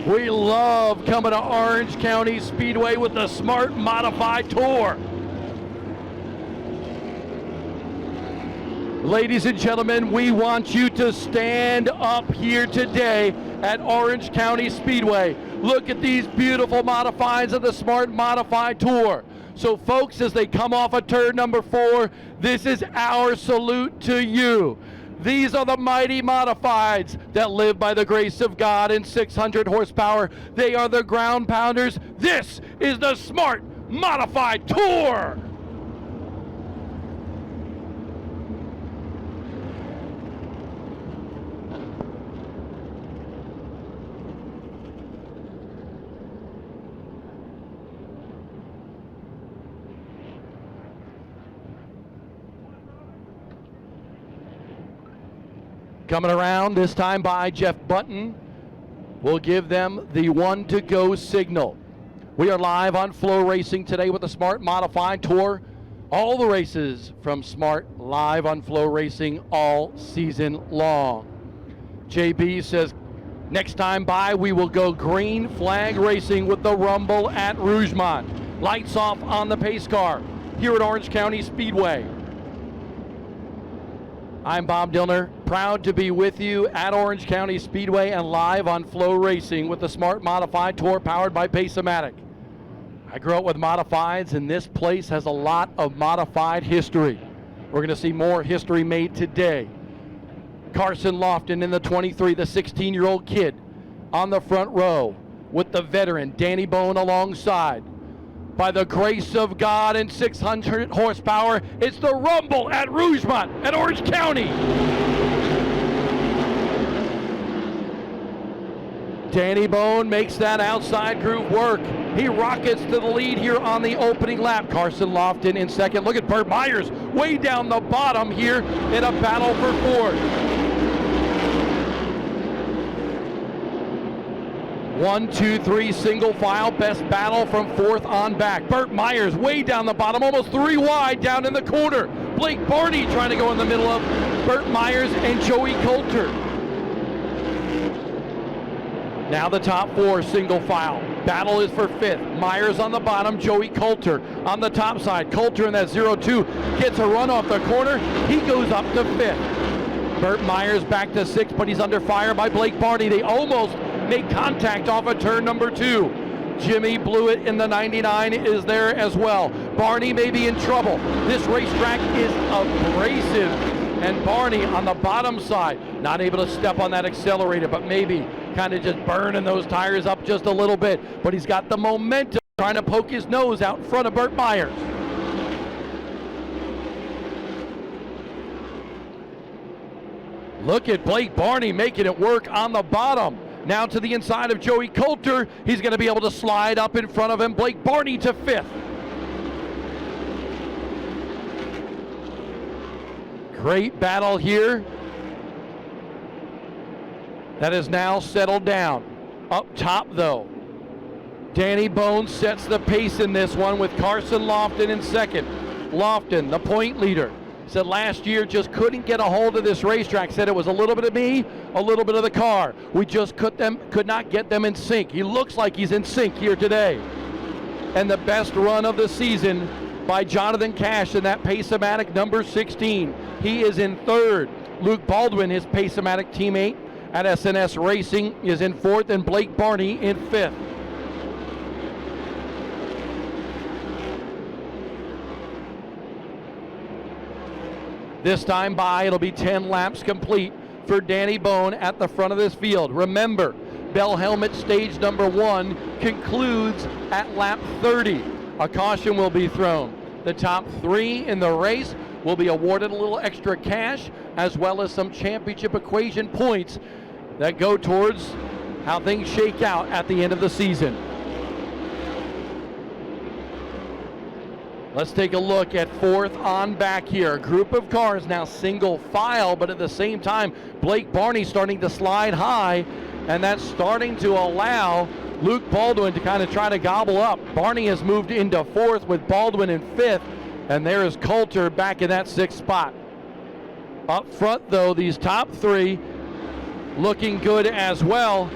We love coming to Orange County Speedway with the Smart Modified Tour. Ladies and gentlemen, we want you to stand up here today at Orange County Speedway. Look at these beautiful modifieds of the Smart Modified Tour. So folks, as they come off of turn number 4, this is our salute to you. These are the mighty modifieds that live by the grace of God in 600 horsepower. They are the ground pounders. This is the Smart Modified Tour. Coming around, this time by Jeff Button, will give them the 1 to go signal. We are live on Flow Racing today with the Smart Modified Tour. All the races from Smart live on Flow Racing all season long. JB says next time by we will go green flag racing with the Rumble at Rougemont. Lights off on the pace car here at Orange County Speedway. I'm Bob Dillner, proud to be with you at Orange County Speedway and live on Flow Racing with the Smart Modified Tour powered by Pace-O-Matic. I grew up with modifieds, and this place has a lot of modified history. We're going to see more history made today. Carson Lofton in the 23, the 16-year-old kid on the front row with the veteran Danny Bone alongside. By the grace of God and 600 horsepower, it's the Rumble at Rougemont at Orange County. Danny Bone makes that outside groove work. He rockets to the lead here on the opening lap. Carson Lofton in second. Look at Burt Myers way down the bottom here in a battle for fourth. 1, 2, 3, single file, best battle from fourth on back. Burt Myers way down the bottom, almost 3 wide down in the corner. Blake Barney trying to go in the middle of Burt Myers and Joey Coulter. Now the top 4 single file. Battle is for 5th. Myers on the bottom, Joey Coulter on the top side. Coulter in that 0-2 gets a run off the corner. He goes up to 5th. Burt Myers back to 6th, but he's under fire by Blake Barney. They almost make contact off of turn number 2. Jimmy Blewett in the 99 is there as well. Barney may be in trouble. This racetrack is abrasive, and Barney on the bottom side, not able to step on that accelerator, but maybe kind of just burning those tires up just a little bit. But he's got the momentum, trying to poke his nose out in front of Burt Myers. Look at Blake Barney making it work on the bottom. Now to the inside of Joey Coulter. He's going to be able to slide up in front of him. Blake Barney to 5th. Great battle here. That is now settled down. Up top though, Danny Bone sets the pace in this one with Carson Lofton in second. Lofton, the point leader, said last year just couldn't get a hold of this racetrack. Said it was a little bit of me, a little bit of the car. We just could not get them in sync. He looks like he's in sync here today. And the best run of the season by Jonathan Cash in that Pace-O-Matic number 16. He is in 3rd. Luke Baldwin, his Pace-O-Matic teammate at SNS Racing, is in 4th, and Blake Barney in 5th. This time by, it'll be 10 laps complete for Danny Bone at the front of this field. Remember, Bell Helmet stage number 1 concludes at lap 30. A caution will be thrown. The top 3 in the race will be awarded a little extra cash, as well as some championship equation points that go towards how things shake out at the end of the season. Let's take a look at 4th on back here. A group of cars now single file, but at the same time, Blake Barney starting to slide high, and that's starting to allow Luke Baldwin to kind of try to gobble up. Barney has moved into 4th with Baldwin in 5th, and there is Coulter back in that 6th spot. Up front though, these top 3 looking good as well.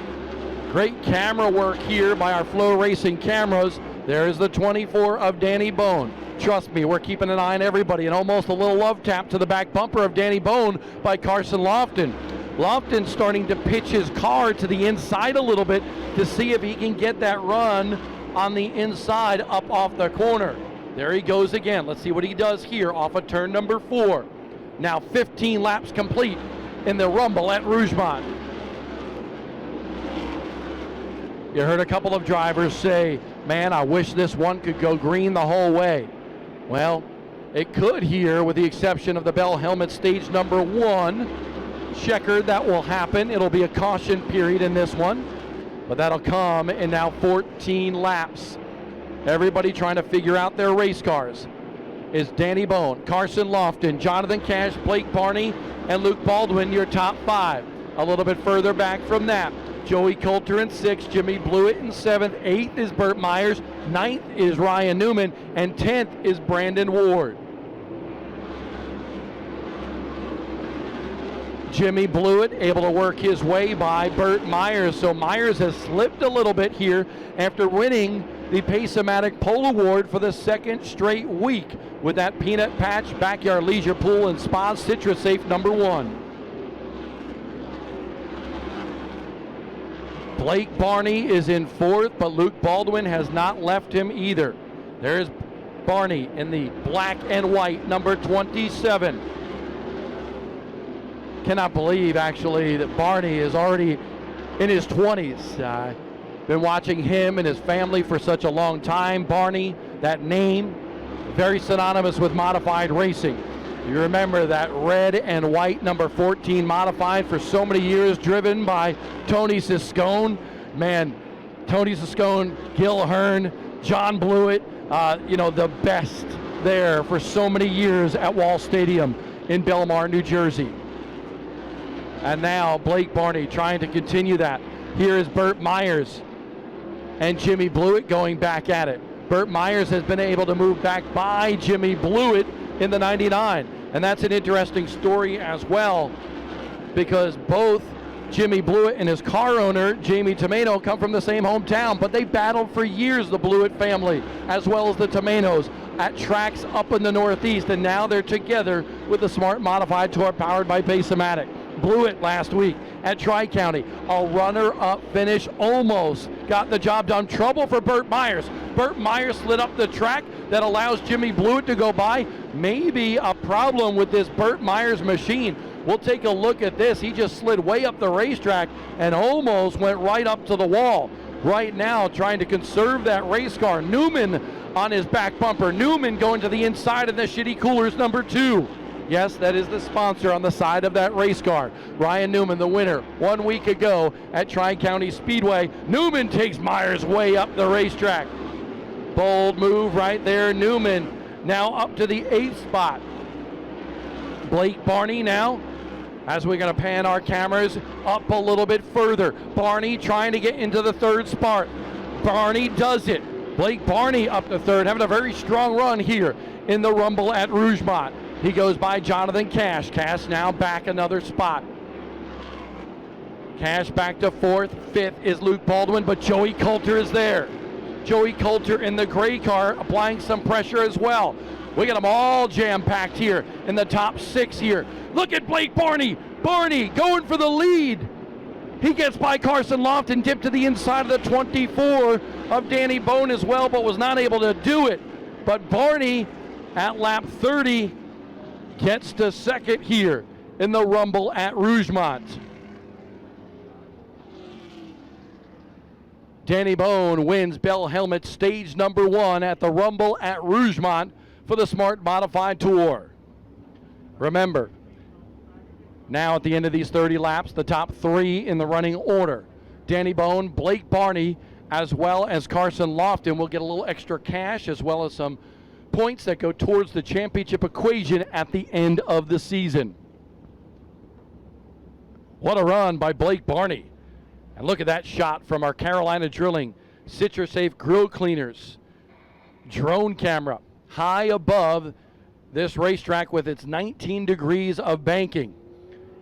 Great camera work here by our Flow Racing cameras. There's the 24 of Danny Bone. Trust me, we're keeping an eye on everybody, and almost a little love tap to the back bumper of Danny Bone by Carson Lofton. Lofton starting to pitch his car to the inside a little bit to see if he can get that run on the inside up off the corner. There he goes again. Let's see what he does here off of turn number 4. Now 15 laps complete in the Rumble at Rougemont. You heard a couple of drivers say, man, I wish this one could go green the whole way. Well, it could here, with the exception of the Bell Helmet stage number 1. Checkered, that will happen. It'll be a caution period in this one, but that'll come in now 14 laps. Everybody trying to figure out their race cars. Is Danny Bone, Carson Lofton, Jonathan Cash, Blake Barney, and Luke Baldwin your top 5. A little bit further back from that, Joey Coulter in 6th, Jimmy Blewett in 7th, 8th is Burt Myers, 9th is Ryan Newman, and 10th is Brandon Ward. Jimmy Blewett able to work his way by Burt Myers. So Myers has slipped a little bit here after winning the Pace-O-Matic Pole Award for the 2nd straight week with that Peanut Patch Backyard Leisure Pool and Spa Citrus Safe number 1. Blake Barney is in 4th, but Luke Baldwin has not left him either. There's Barney in the black and white number 27. Cannot believe, actually, that Barney is already in his 20s. Been watching him and his family for such a long time. Barney, that name, very synonymous with modified racing. You remember that red and white number 14 modified for so many years, driven by Tony Siscone. Man, Tony Siscone, Gil Hearn, John Blewett, the best there for so many years at Wall Stadium in Belmar, New Jersey. And now Blake Barney trying to continue that. Here is Burt Myers and Jimmy Blewett going back at it. Burt Myers has been able to move back by Jimmy Blewett in the 99. And that's an interesting story as well, because both Jimmy Blewett and his car owner, Jamie Tomeno, come from the same hometown, but they battled for years, the Blewett family, as well as the Tomenos, at tracks up in the Northeast, and now they're together with the Smart Modified Tour powered by Pace-O-Matic. Blewett last week at Tri-County, a runner-up finish, almost got the job done. Trouble for Burt Myers. Burt Myers slid up the track that allows Jimmy Blewett to go by. Maybe a problem with this Burt Myers machine. We'll take a look at this. He just slid way up the racetrack and almost went right up to the wall. Right now trying to conserve that race car. Newman on his back bumper. Newman going to the inside of the Shitty Coolers number 2. Yes, that is the sponsor on the side of that race car. Ryan Newman, the winner 1 week ago at Tri-County Speedway. Newman takes Myers way up the racetrack. Bold move right there. Newman now up to the 8th spot. Blake Barney now, as we're going to pan our cameras up a little bit further. Barney trying to get into the 3rd spot. Barney does it. Blake Barney up to 3rd, having a very strong run here in the Rumble at Rougemont. He goes by Jonathan Cash. Cash now back another spot. Cash back to 4th. 5th is Luke Baldwin, but Joey Coulter is there. Joey Coulter in the gray car applying some pressure as well. We got them all jam-packed here in the top 6 here. Look at Blake Barney. Barney going for the lead. He gets by Carson Lofton, dipped to the inside of the 24 of Danny Bone as well, but was not able to do it. But Barney at lap 30 gets to 2nd here in the Rumble at Rougemont. Danny Bone wins Bell Helmet stage number 1 at the Rumble at Rougemont for the Smart Modified Tour. Remember, now at the end of these 30 laps, the top 3 in the running order. Danny Bone, Blake Barney, as well as Carson Lofton will get a little extra cash, as well as some points that go towards the championship equation at the end of the season. What a run by Blake Barney. And look at that shot from our Carolina Drilling Citrus Safe Grill Cleaners drone camera high above this racetrack with its 19 degrees of banking.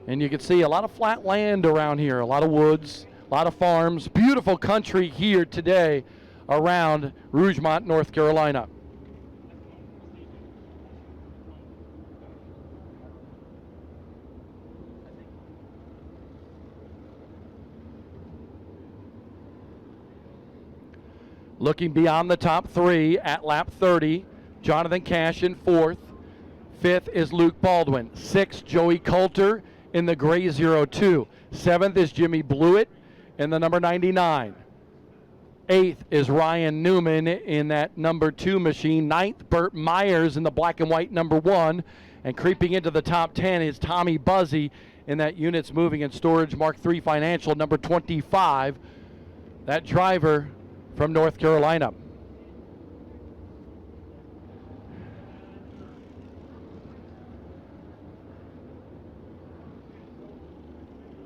And you can see a lot of flat land around here, a lot of woods, A lot of farms, beautiful country here today around Rougemont, North Carolina. Looking beyond the top three at lap 30, Jonathan Cash in fourth. Fifth is Luke Baldwin. Sixth, Joey Coulter in the gray 02. Seventh is Jimmy Blewett in the number 99. Eighth is Ryan Newman in that number 2 machine. Ninth, Burt Myers in the black and white number 1. And creeping into the top 10 is Tommy Buzzy in that Units Moving and Storage Mark III Financial number 25. That driver from North Carolina.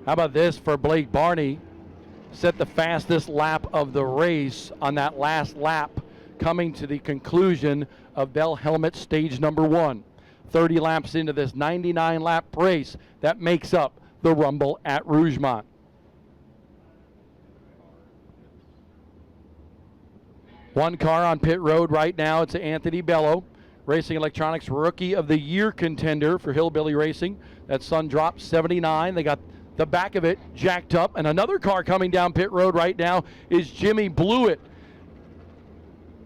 How about this for Blake Barney? Set the fastest lap of the race on that last lap, coming to the conclusion of Bell Helmet stage number 1. 30 laps into this 99-lap race that makes up the Rumble at Rougemont. One car on pit road right now. It's Anthony Bello, Racing Electronics Rookie of the Year contender for Hillbilly Racing. That Sun Drop 79. They got the back of it jacked up. And another car coming down pit road right now is Jimmy Blewett.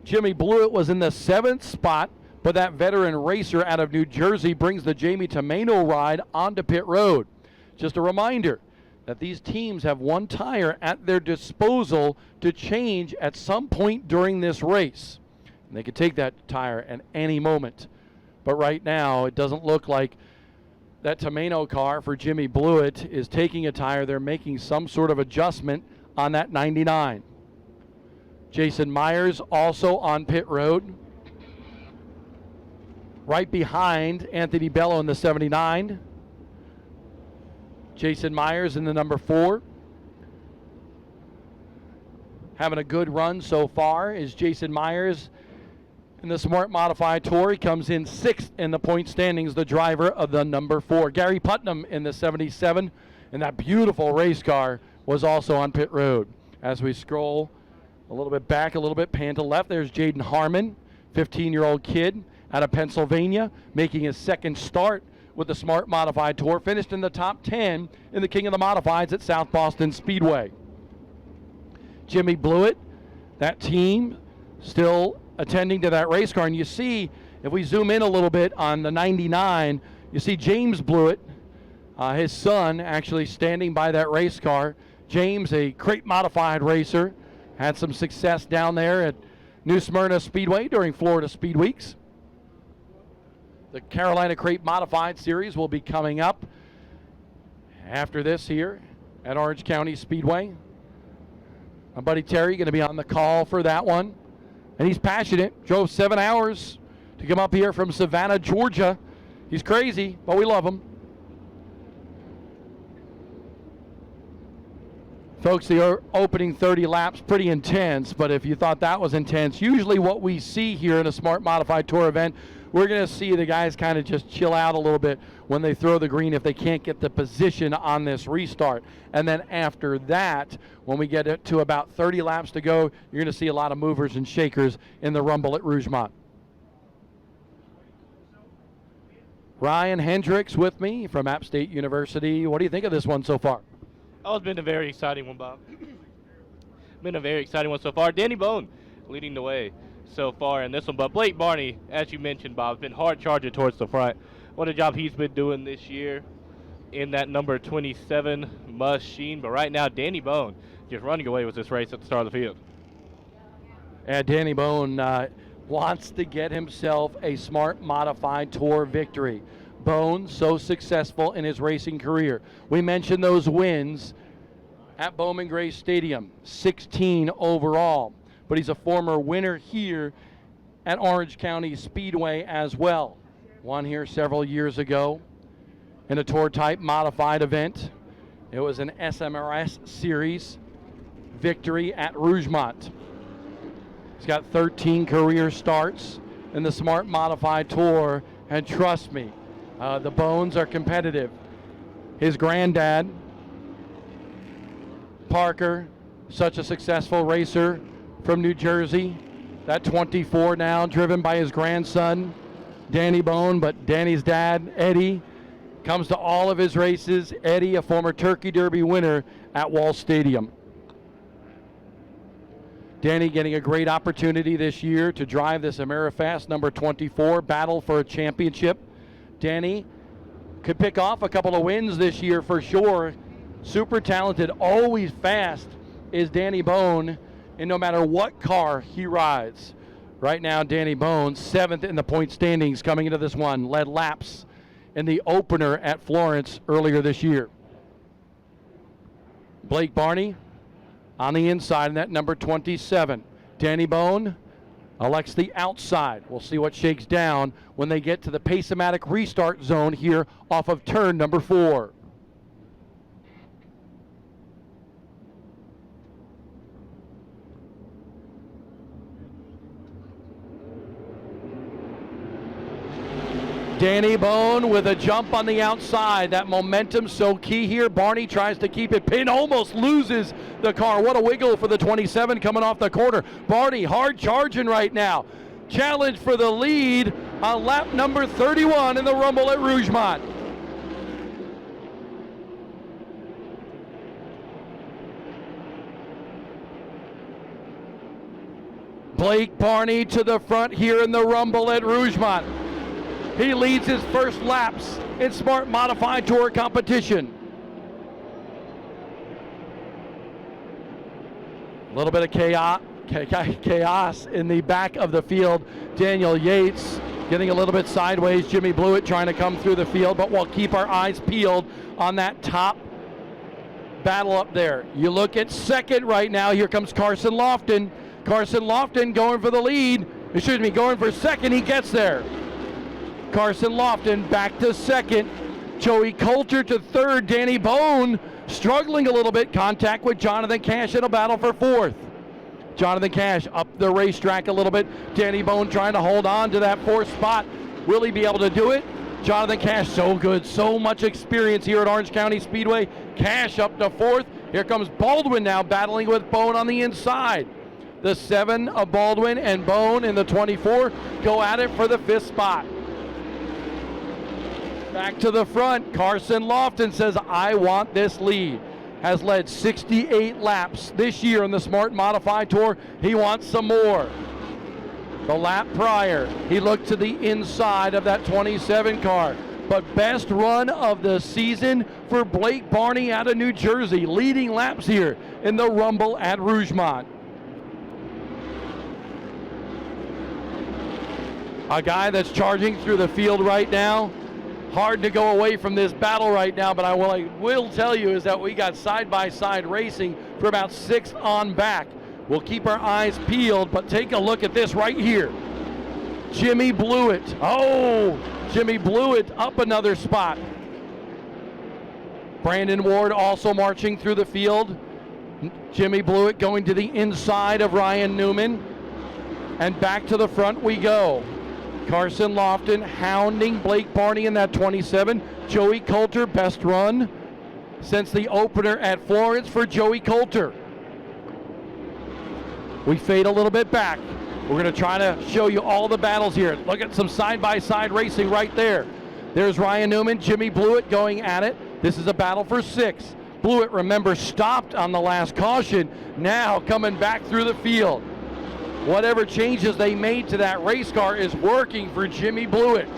Jimmy Blewett was in the 7th spot, but that veteran racer out of New Jersey brings the Jamie Tomeno ride onto pit road. Just a reminder that these teams have one tire at their disposal to change at some point during this race. And they could take that tire at any moment. But right now, it doesn't look like that Tomeno car for Jimmy Blewett is taking a tire. They're making some sort of adjustment on that 99. Jason Myers also on pit road. Right behind Anthony Bello in the 79. Jason Myers in the number 4. Having a good run so far is Jason Myers in the Smart Modified Tour. He comes in 6th in the point standings, the driver of the number 4. Gary Putnam in the 77, and that beautiful race car was also on pit road. As we scroll a little bit back, a little bit pan to left, there's Jaden Harmon, 15-year-old kid out of Pennsylvania, making his second start with the Smart Modified Tour, finished in the top 10 in the King of the Modifieds at South Boston Speedway. Jimmy Blewett, that team still attending to that race car. And you see, if we zoom in a little bit on the 99, you see James Blewett, his son, actually standing by that race car. James, a crate modified racer, had some success down there at New Smyrna Speedway during Florida Speed Weeks. The Carolina Crate Modified Series will be coming up after this here at Orange County Speedway. My buddy Terry going to be on the call for that one. And he's passionate. Drove 7 hours to come up here from Savannah, Georgia. He's crazy, but we love him. Folks, the opening 30 laps, pretty intense, but if you thought that was intense, usually what we see here in a Smart Modified Tour event, we're going to see the guys kind of just chill out a little bit when they throw the green if they can't get the position on this restart. And then after that, when we get it to about 30 laps to go, you're going to see a lot of movers and shakers in the Rumble at Rougemont. Ryan Hendricks with me from App State University. What do you think of this one so far? Oh, it's been a very exciting one, Bob. Been a very exciting one so far. Danny Bone leading the way so far in this one. But Blake Barney, as you mentioned, Bob, has been hard charging towards the front. What a job he's been doing this year in that number 27 machine. But right now, Danny Bone just running away with this race at the start of the field. And Danny Bone wants to get himself a Smart Modified Tour victory. Bone, so successful in his racing career. We mentioned those wins at Bowman Gray Stadium, 16 overall. But he's a former winner here at Orange County Speedway as well. Won here several years ago in a tour-type modified event. It was an SMRS Series victory at Rougemont. He's got 13 career starts in the Smart Modified Tour, and trust me, the Bones are competitive. His granddad Parker, such a successful racer from New Jersey. That 24 now, driven by his grandson, Danny Bone, but Danny's dad, Eddie, comes to all of his races. Eddie, a former Turkey Derby winner at Wall Stadium. Danny getting a great opportunity this year to drive this AmeriFast number 24, battle for a championship. Danny could pick off a couple of wins this year for sure. Super talented, always fast is Danny Bone, and no matter what car he rides. Right now, Danny Bone, 7th in the point standings coming into this one, led laps in the opener at Florence earlier this year. Blake Barney on the inside in that number 27. Danny Bone elects the outside. We'll see what shakes down when they get to the Pace-O-Matic restart zone here off of turn number 4. Danny Bone with a jump on the outside. That momentum so key here. Barney tries to keep it pinned, almost loses the car. What a wiggle for the 27 coming off the corner. Barney hard charging right now. Challenge for the lead on lap number 31 in the Rumble at Rougemont. Blake Barney to the front here in the Rumble at Rougemont. He leads his first laps in Smart Modified Tour competition. A little bit of chaos in the back of the field. Daniel Yates getting a little bit sideways. Jimmy Blewett trying to come through the field, but we'll keep our eyes peeled on that top battle up there. You look at second right now. Here comes Carson Lofton. Carson Lofton going for the lead. Excuse me, going for second. He gets there. Carson Lofton back to second. Joey Coulter to third. Danny Bone struggling a little bit. Contact with Jonathan Cash in a battle for fourth. Jonathan Cash up the racetrack a little bit. Danny Bone trying to hold on to that fourth spot. Will he be able to do it? Jonathan Cash, so good. So much experience here at Orange County Speedway. Cash up to fourth. Here comes Baldwin now battling with Bone on the inside. The 7 of Baldwin and Bone in the 24 go at it for the 5th spot. Back to the front, Carson Lofton says, I want this lead. Has led 68 laps this year in the Smart Modified Tour. He wants some more. The lap prior, he looked to the inside of that 27 car. But best run of the season for Blake Barney out of New Jersey, leading laps here in the Rumble at Rougemont. A guy that's charging through the field right now. Hard to go away from this battle right now, but I will tell you is that we got side-by-side racing for about 6 on back. We'll keep our eyes peeled, but take a look at this right here. Jimmy Blewett. Oh, Jimmy Blewett up another spot. Brandon Ward also marching through the field. Jimmy Blewett going to the inside of Ryan Newman. And back to the front we go. Carson Lofton hounding Blake Barney in that 27. Joey Coulter, best run since the opener at Florence for Joey Coulter. We fade a little bit back. We're going to try to show you all the battles here. Look at some side-by-side racing right there. There's Ryan Newman, Jimmy Blewett going at it. This is a battle for 6. Blewett, remember, stopped on the last caution. Now coming back through the field. Whatever changes they made to that race car is working for Jimmy Blewett.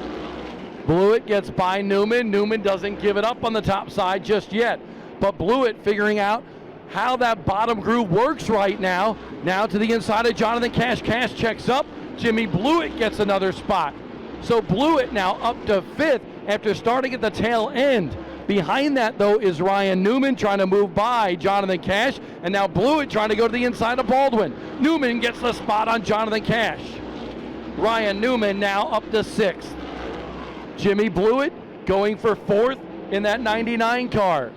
Blewett gets by Newman. Newman doesn't give it up on the top side just yet. But Blewett figuring out how that bottom groove works right now. Now to the inside of Jonathan Cash. Cash checks up. Jimmy Blewett gets another spot. So Blewett now up to 5th after starting at the tail end. Behind that, though, is Ryan Newman trying to move by Jonathan Cash, and now Blewett trying to go to the inside of Baldwin. Newman gets the spot on Jonathan Cash. Ryan Newman now up to 6th. Jimmy Blewett going for 4th in that 99 car.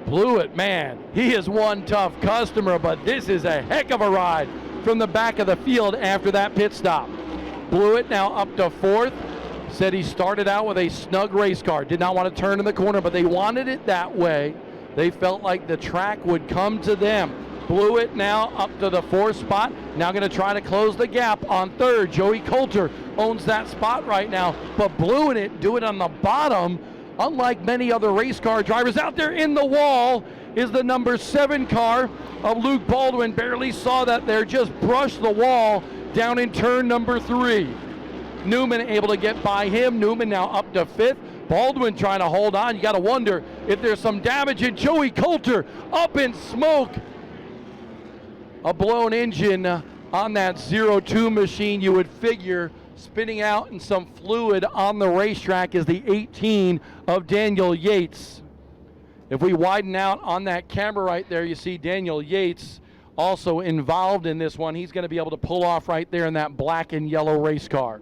Blewett, man, he is one tough customer, but this is a heck of a ride from the back of the field after that pit stop. Blewett now up to 4th. Said he started out with a snug race car. Did not want to turn in the corner, but they wanted it that way. They felt like the track would come to them. Blew it now up to the 4th spot. Now going to try to close the gap on 3rd. Joey Coulter owns that spot right now, but blew it, do it on the bottom. Unlike many other race car drivers out there, in the wall is the number 7 car of Luke Baldwin. Barely saw that there, just brushed the wall down in turn number 3. Newman able to get by him. Newman now up to 5th. Baldwin trying to hold on. You got to wonder if there's some damage in Joey Coulter up in smoke. A blown engine on that 02 machine, you would figure. Spinning out in some fluid on the racetrack is the 18 of Daniel Yates. If we widen out on that camera right there, you see Daniel Yates also involved in this one. He's going to be able to pull off right there in that black and yellow race car.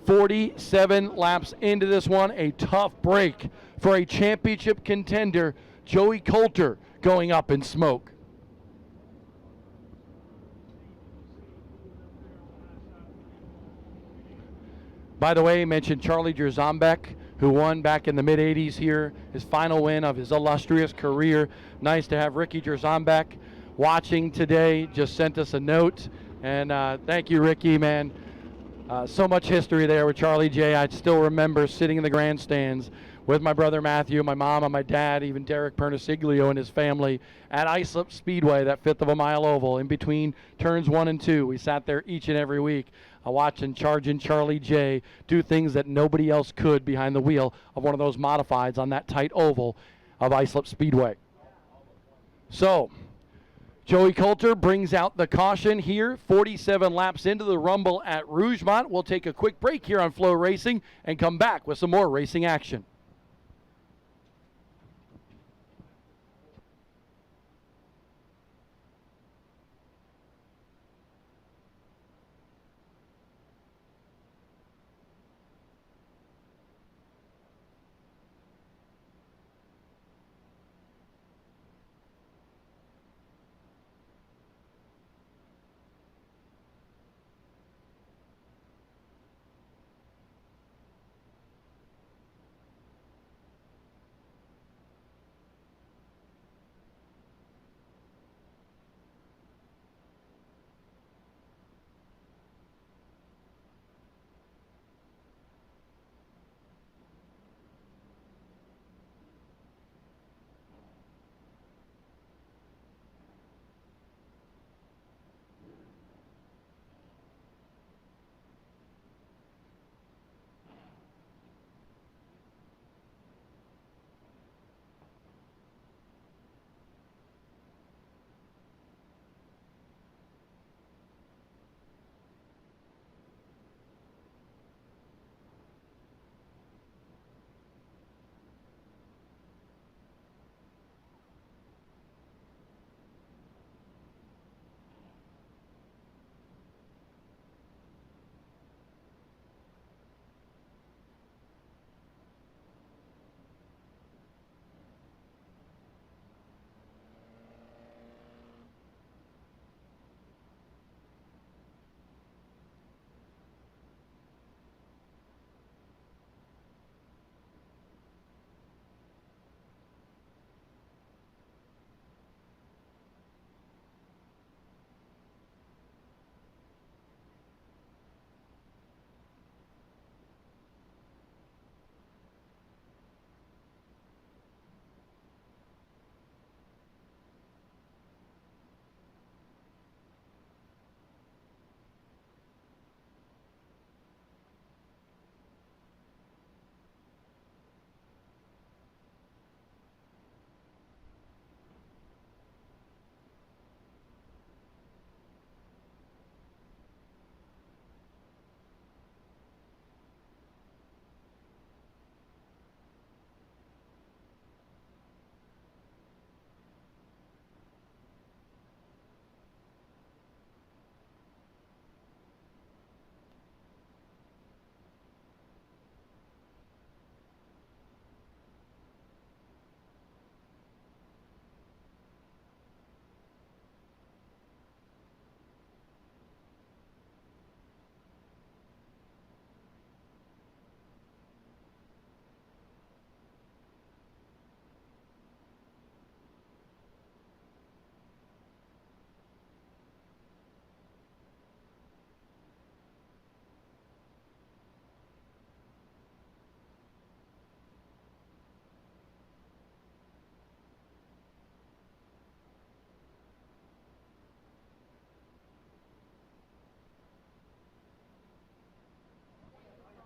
47 laps into this one, a tough break for a championship contender. Joey Coulter going up in smoke. By the way, I mentioned Charlie Jerzambek, who won back in the mid-'80s here, his final win of his illustrious career. Nice to have Ricky Jerzambek watching today. Just sent us a note, and thank you, Ricky, man. So much history there with Charlie J. I still remember sitting in the grandstands with my brother Matthew, my mom, and my dad, even Derek Perniciglio and his family at Islip Speedway, that 1/5 of a mile oval, in between turns 1 and 2. We sat there each and every week watching Charging Charlie J do things that nobody else could behind the wheel of one of those modifieds on that tight oval of Islip Speedway. So, Joey Coulter brings out the caution here, 47 laps into the rumble at Rougemont. We'll take a quick break here on Flow Racing and come back with some more racing action.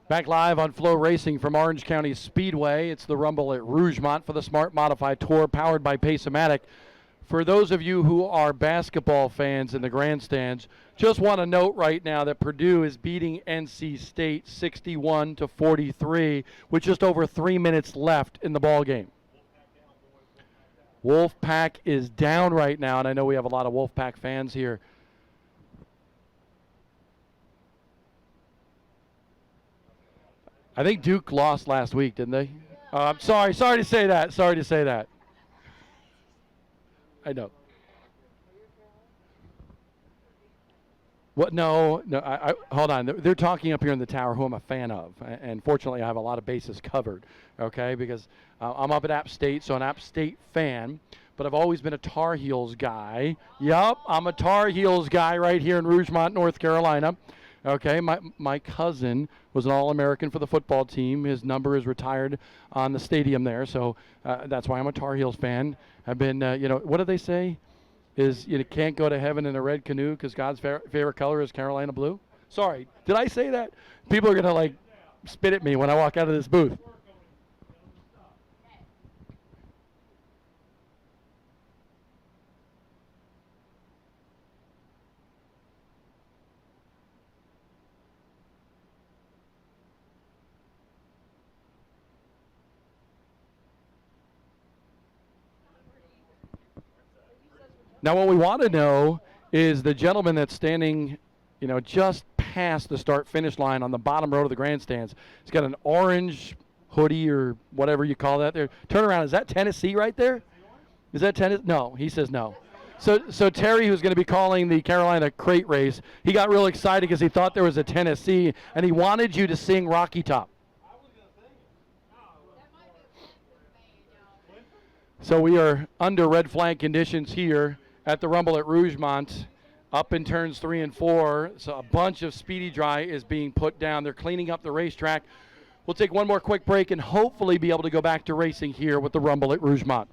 Back live on Flow Racing from Orange County Speedway. It's the Rumble at Rougemont for the Smart Modified Tour, powered by Pace-O-Matic. For those of you who are basketball fans in the grandstands, just want to note right now that Purdue is beating NC State 61-43 with just over 3 minutes left in the ball game. Wolfpack is down right now, and I know we have a lot of Wolfpack fans here. I think Duke lost last week, didn't they? I'm sorry. Sorry to say that. Sorry to say that. I know. What? No. I hold on. They're talking up here in the tower, who I'm a fan of, and fortunately, I have a lot of bases covered. Okay, because I'm up at App State, so an App State fan. But I've always been a Tar Heels guy. Yup, I'm a Tar Heels guy right here in Rougemont, North Carolina. Okay, my cousin was an All-American for the football team. His number is retired on the stadium there, so that's why I'm a Tar Heels fan. I've been, what do they say? Is you can't go to heaven in a red canoe because God's favorite color is Carolina blue? Sorry, did I say that? People are going to, spit at me when I walk out of this booth. Now, what we want to know is the gentleman that's standing, just past the start-finish line on the bottom row of the grandstands. He's got an orange hoodie or whatever you call that there. Turn around. Is that Tennessee right there? Is that Tennessee? No, he says no. So Terry, who's going to be calling the Carolina crate race, he got real excited because he thought there was a Tennessee, and he wanted you to sing Rocky Top. So we are under red flag conditions here at the Rumble at Rougemont, up in turns 3 and 4. So a bunch of speedy dry is being put down. They're cleaning up the racetrack. We'll take one more quick break and hopefully be able to go back to racing here with the Rumble at Rougemont.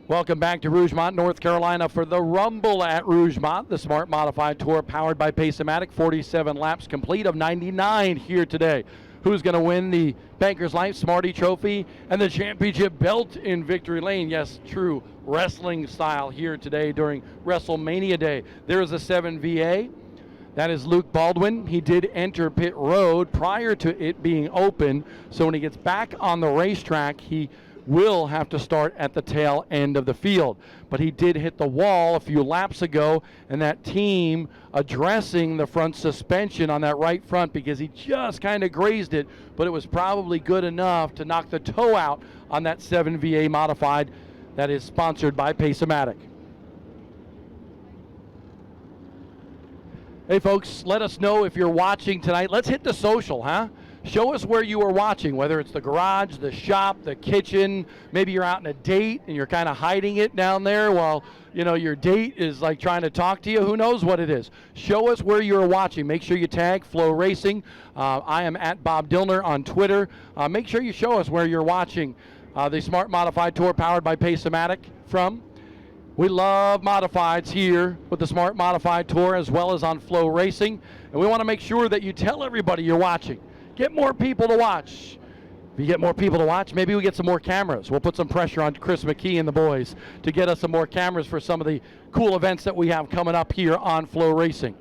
Welcome back to Rougemont, North Carolina for the Rumble at Rougemont, the Smart Modified Tour powered by Pace-O-Matic. 47 laps complete of 99 here today. Who's going to win the Banker's Life Smarty Trophy and the championship belt in Victory Lane? Yes, true wrestling style here today during WrestleMania Day. There is a 7VA. That is Luke Baldwin. He did enter pit road prior to it being open, so when he gets back on the racetrack, he will have to start at the tail end of the field. But he did hit the wall a few laps ago, and that team addressing the front suspension on that right front because he just kind of grazed it, but it was probably good enough to knock the toe out on that 7VA modified that is sponsored by Pace-O-Matic. Hey, folks, let us know if you're watching tonight. Let's hit the social, huh? Show us where you are watching, whether it's the garage, the shop, the kitchen. Maybe you're out on a date and you're kind of hiding it down there while, your date is like trying to talk to you. Who knows what it is? Show us where you're watching. Make sure you tag Flow Racing. I am at Bob Dillner on Twitter. Make sure you show us where you're watching the Smart Modified Tour powered by Pace-O-Matic from. We love modifieds here with the Smart Modified Tour as well as on Flow Racing. And we want to make sure that you tell everybody you're watching. Get more people to watch. If you get more people to watch, maybe we get some more cameras. We'll put some pressure on Chris McKee and the boys to get us some more cameras for some of the cool events that we have coming up here on Flow Racing.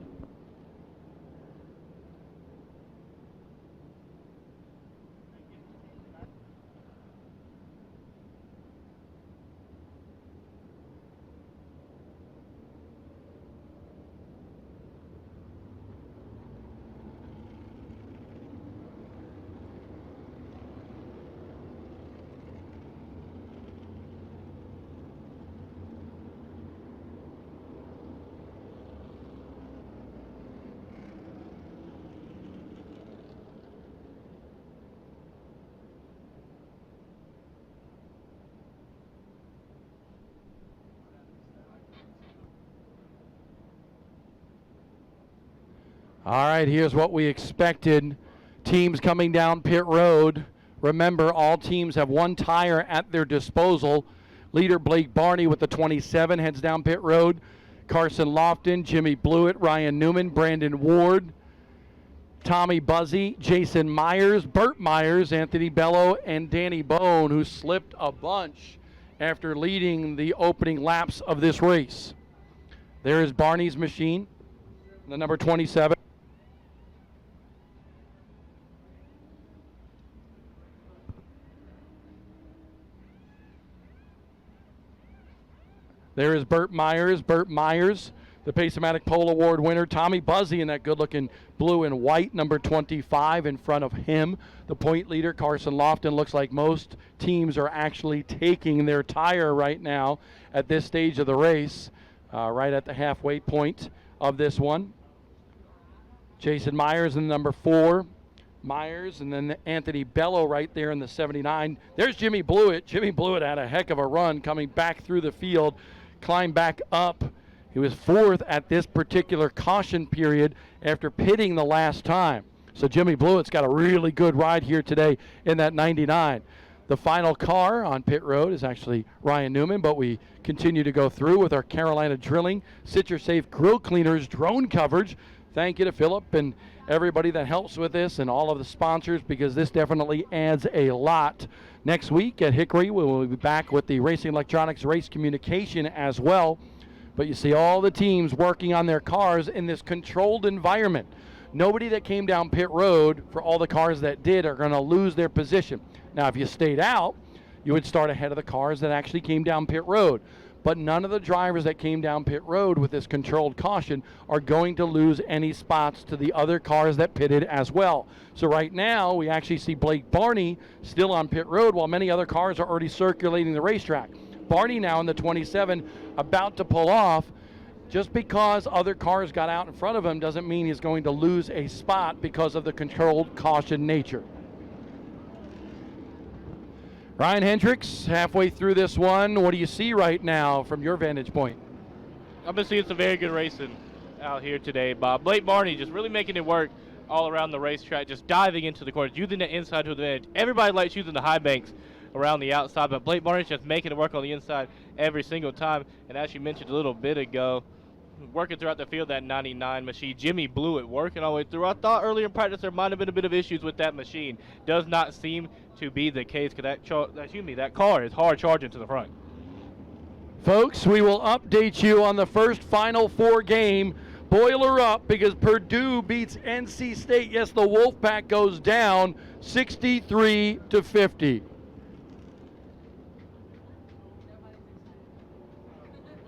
All right, here's what we expected. Teams coming down pit road. Remember, all teams have one tire at their disposal. Leader Blake Barney with the 27 heads down pit road. Carson Lofton, Jimmy Blewett, Ryan Newman, Brandon Ward, Tommy Buzzy, Jason Myers, Burt Myers, Anthony Bello, and Danny Bone, who slipped a bunch after leading the opening laps of this race. There is Barney's machine, the number 27. There is Burt Myers, the Pace-O-Matic Pole Award winner. Tommy Buzzy in that good-looking blue and white, number 25 in front of him. The point leader, Carson Lofton. Looks like most teams are actually taking their tire right now at this stage of the race, right at the halfway point of this one. Jason Myers in number 4. Myers, and then Anthony Bello right there in the 79. There's Jimmy Blewett. Jimmy Blewett had a heck of a run coming back through the field, climbed back up. He was 4th at this particular caution period after pitting the last time. So Jimmy Blewett's got a really good ride here today in that 99. The final car on pit road is actually Ryan Newman, but we continue to go through with our Carolina Drilling, CitraSafe Grill Cleaners drone coverage. Thank you to Philip and everybody that helps with this and all of the sponsors, because this definitely adds a lot. Next week at Hickory, we will be back with the Racing Electronics Race Communication as well. But you see all the teams working on their cars in this controlled environment. Nobody that came down pit road, for all the cars that did, are going to lose their position. Now, if you stayed out, you would start ahead of the cars that actually came down pit road. But none of the drivers that came down pit road with this controlled caution are going to lose any spots to the other cars that pitted as well. So right now, we actually see Blake Barney still on pit road while many other cars are already circulating the racetrack. Barney now in the 27, about to pull off. Just because other cars got out in front of him doesn't mean he's going to lose a spot because of the controlled caution nature. Ryan Hendricks, halfway through this one, what do you see right now from your vantage point? I've been seeing some very good racing out here today, Bob. Blake Barney just really making it work all around the racetrack, just diving into the corners, using the inside to advantage. Everybody likes using the high banks around the outside, but Blake Barney's just making it work on the inside every single time. And as you mentioned a little bit ago, working throughout the field, that 99 machine. Jimmy Blewett working all the way through. I thought earlier in practice there might have been a bit of issues with that machine. Does not seem to be the case, because that car is hard charging to the front. Folks, we will update you on the first Final Four game. Boiler up, because Purdue beats NC State. Yes, the Wolfpack goes down 63-50.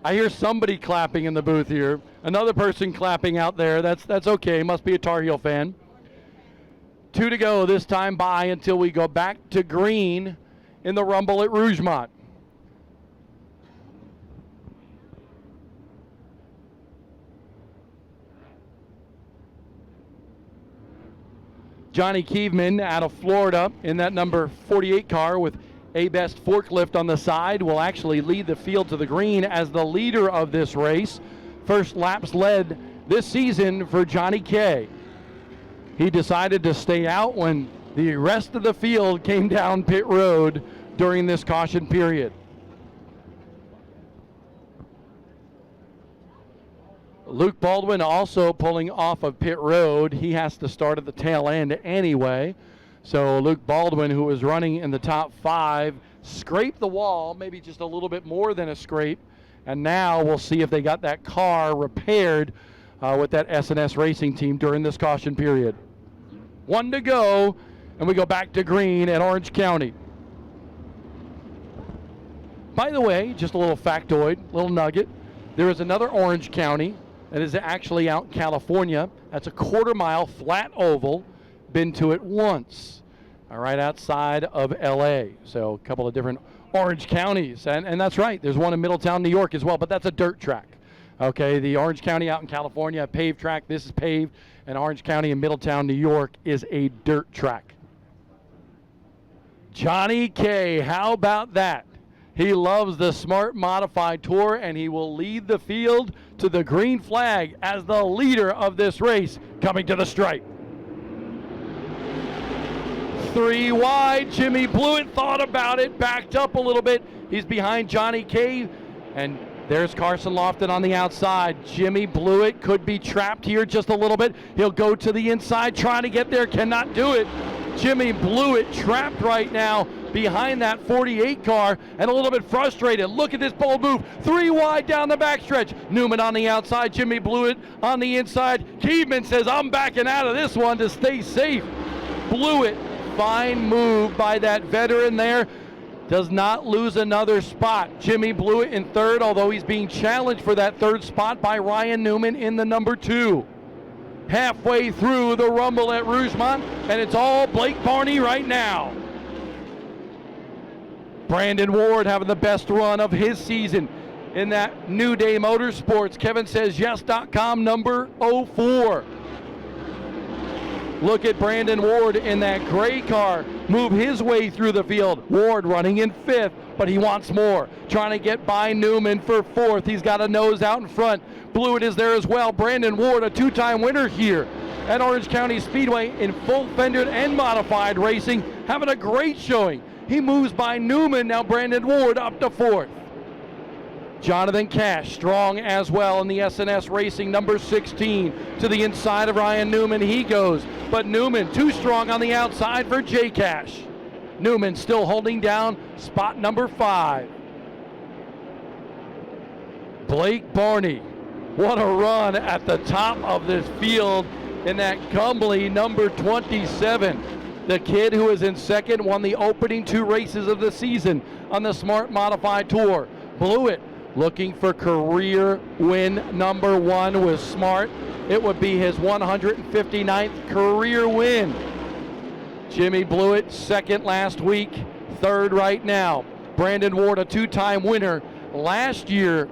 I hear somebody clapping in the booth here. Another person clapping out there. That's okay. Must be a Tar Heel fan. 2 to go this time by until we go back to green in the Rumble at Rougemont. Johnny Kievman out of Florida in that number 48 car with a best forklift on the side will actually lead the field to the green as the leader of this race. First laps led this season for Johnny K. He decided to stay out when the rest of the field came down pit road during this caution period. Luke Baldwin also pulling off of pit road. He has to start at the tail end anyway. So Luke Baldwin, who was running in the top 5, scraped the wall, maybe just a little bit more than a scrape. And now we'll see if they got that car repaired with that S&S Racing team during this caution period. 1 to go, and we go back to green at Orange County. By the way, just a little factoid, little nugget. There is another Orange County that is actually out in California. That's a quarter-mile flat oval. Been to it once, right outside of LA. So a couple of different Orange counties, and that's right, there's one in Middletown, New York as well, but that's a dirt track. Okay, the Orange County out in California, a paved track. This is paved, and Orange County in Middletown, New York is a dirt track. Johnny K, how about that? He loves the Smart Modified Tour, and he will lead the field to the green flag as the leader of this race coming to the stripe. 3 wide, Jimmy Blewett thought about it, backed up a little bit. He's behind Johnny K, and there's Carson Lofton on the outside. Jimmy Blewett could be trapped here just a little bit. He'll go to the inside, trying to get there, cannot do it. Jimmy Blewett trapped right now behind that 48 car and a little bit frustrated. Look at this bold move. 3 wide down the backstretch. Newman on the outside, Jimmy Blewett on the inside. Kievman says, I'm backing out of this one to stay safe. Blewett, fine move by that veteran there. Does not lose another spot. Jimmy Blewett in third, although he's being challenged for that third spot by Ryan Newman in the number 2. Halfway through the rumble at Rougemont, and it's all Blake Barney right now. Brandon Ward having the best run of his season in that New Day Motorsports. KevinSaysYes.com number 04. Look at Brandon Ward in that gray car move his way through the field. Ward running in 5th, but he wants more. Trying to get by Newman for 4th. He's got a nose out in front. Blewett is there as well. Brandon Ward, a 2-time winner here at Orange County Speedway in full fendered and modified racing, having a great showing. He moves by Newman, now Brandon Ward up to 4th. Jonathan Cash, strong as well in the S&S Racing, number 16. To the inside of Ryan Newman he goes, but Newman too strong on the outside for J Cash. Newman still holding down spot number 5. Blake Barney, what a run at the top of this field in that Gumbly number 27. The kid who is in second won the opening 2 races of the season on the Smart Modified Tour. Blewett looking for career win number 1 with Smart. It would be his 159th career win. Jimmy Blewett, second last week, third right now. Brandon Ward, a 2-time winner last year,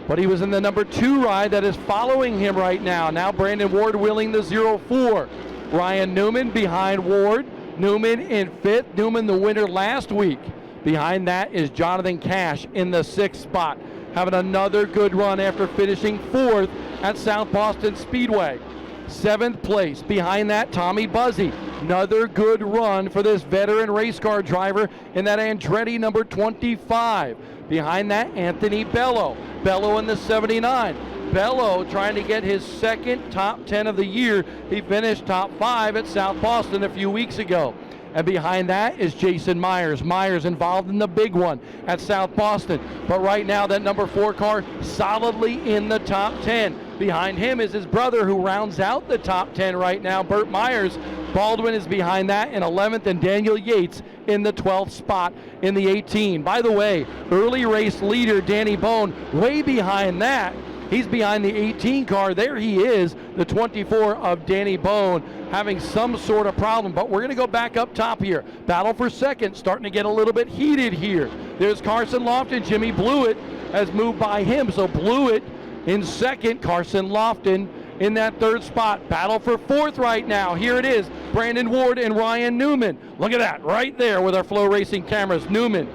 but he was in the number 2 ride that is following him right now. Now Brandon Ward wheeling the 04. Ryan Newman behind Ward. Newman in 5th. Newman the winner last week. Behind that is Jonathan Cash in the 6th spot, having another good run after finishing 4th at South Boston Speedway. 7th place. Behind that, Tommy Buzzy. Another good run for this veteran race car driver in that Andretti number 25. Behind that, Anthony Bello. Bello in the 79. Bello trying to get his second top 10 of the year. He finished top 5 at South Boston a few weeks ago. And behind that is Jason Myers. Myers involved in the big one at South Boston. But right now, that number 4 car solidly in the top 10. Behind him is his brother who rounds out the top 10 right now, Burt Myers. Baldwin is behind that in 11th, and Daniel Yates in the 12th spot in the 18. By the way, early race leader Danny Bone way behind that. He's behind the 18 car. There he is, the 24 of Danny Bone, having some sort of problem. But we're going to go back up top here. Battle for second, starting to get a little bit heated here. There's Carson Lofton. Jimmy Blewett has moved by him. So Blewett in second, Carson Lofton in that third spot. Battle for fourth right now. Here it is, Brandon Ward and Ryan Newman. Look at that, right there with our Flow Racing cameras. Newman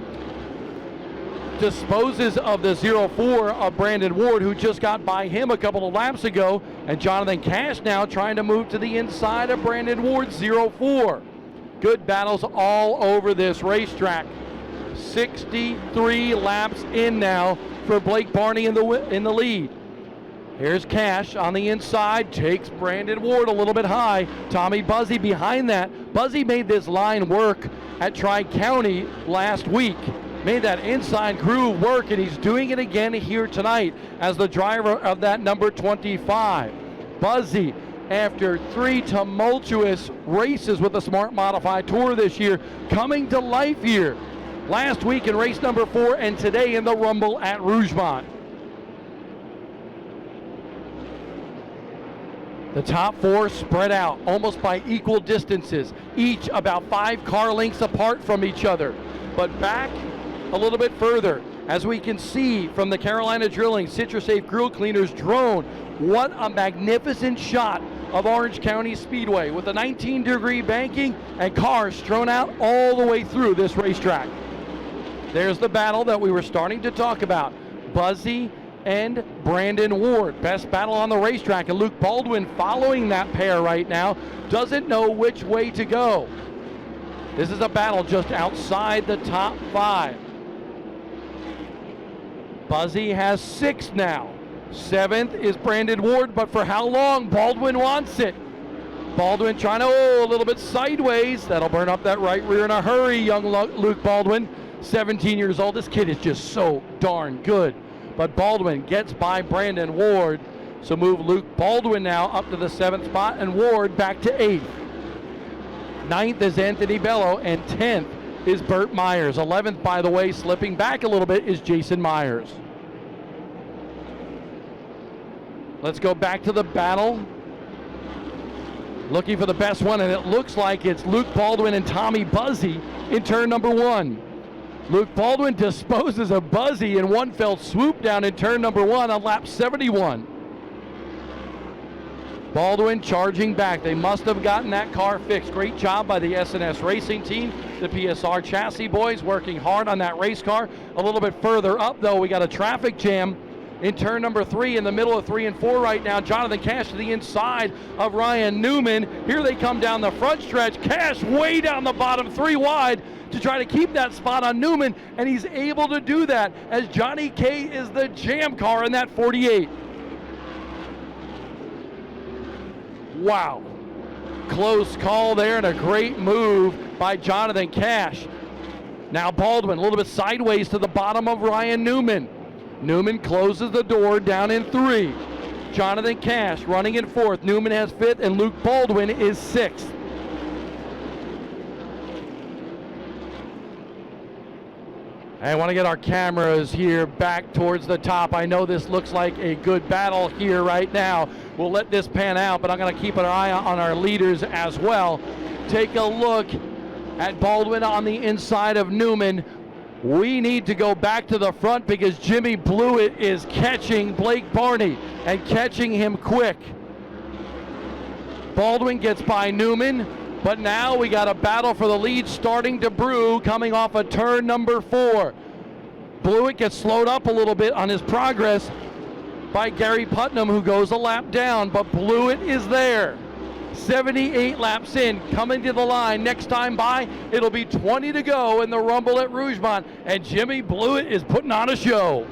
disposes of the 0-4 of Brandon Ward, who just got by him a couple of laps ago, and Jonathan Cash now trying to move to the inside of Brandon Ward's 0-4. Good battles all over this racetrack. 63 laps in now for Blake Barney in the lead. Here's Cash on the inside, takes Brandon Ward a little bit high. Tommy Buzzy behind that. Buzzy made this line work at Tri-County last week. Made that inside groove work, and he's doing it again here tonight as the driver of that number 25. Buzzy, after 3 tumultuous races with the Smart Modified Tour this year, coming to life here. Last week in race number 4 and today in the Rumble at Rougemont. The top 4 spread out almost by equal distances, each about 5 car lengths apart from each other. But back a little bit further, as we can see from the Carolina Drilling CitraSafe Grill Cleaners drone, what a magnificent shot of Orange County Speedway with a 19-degree banking and cars strewn out all the way through this racetrack. There's the battle that we were starting to talk about. Buzzy and Brandon Ward, best battle on the racetrack, and Luke Baldwin following that pair right now, doesn't know which way to go. This is a battle just outside the top 5. Buzzy has 6 now. 7th is Brandon Ward, but for how long? Baldwin wants it. Baldwin trying to, a little bit sideways. That'll burn up that right rear in a hurry, young Luke Baldwin. 17 years old. This kid is just so darn good. But Baldwin gets by Brandon Ward. So move Luke Baldwin now up to the 7th spot, and Ward back to 8th. 9th is Anthony Bello, and 10th is Burt Myers. 11th, by the way, slipping back a little bit, is Jason Myers. Let's go back to the battle. Looking for the best one, and it looks like it's Luke Baldwin and Tommy Buzzy in turn number 1. Luke Baldwin disposes of Buzzy in one fell swoop down in turn number 1 on lap 71. Baldwin charging back. They must have gotten that car fixed. Great job by the SNS Racing team. The PSR chassis boys working hard on that race car. A little bit further up, though, we got a traffic jam in turn number 3 in the middle of 3 and 4 right now. Jonathan Cash to the inside of Ryan Newman. Here they come down the front stretch. Cash way down the bottom, 3 wide to try to keep that spot on Newman, and he's able to do that as Johnny K is the jam car in that 48. Wow. Close call there and a great move by Jonathan Cash. Now Baldwin a little bit sideways to the bottom of Ryan Newman. Newman closes the door down in 3. Jonathan Cash running in 4th. Newman has 5th, and Luke Baldwin is 6th. I want to get our cameras here back towards the top. I know this looks like a good battle here right now. We'll let this pan out, but I'm going to keep an eye on our leaders as well. Take a look at Baldwin on the inside of Newman. We need to go back to the front because Jimmy Blewett is catching Blake Barney and catching him quick. Baldwin gets by Newman, but now we got a battle for the lead starting to brew coming off of turn number 4. Blewett gets slowed up a little bit on his progress by Gary Putnam, who goes a lap down, but Blewett is there. 78 laps in, coming to the line. Next time by, it'll be 20 to go in the Rumble at Rougemont, and Jimmy Blewett is putting on a show.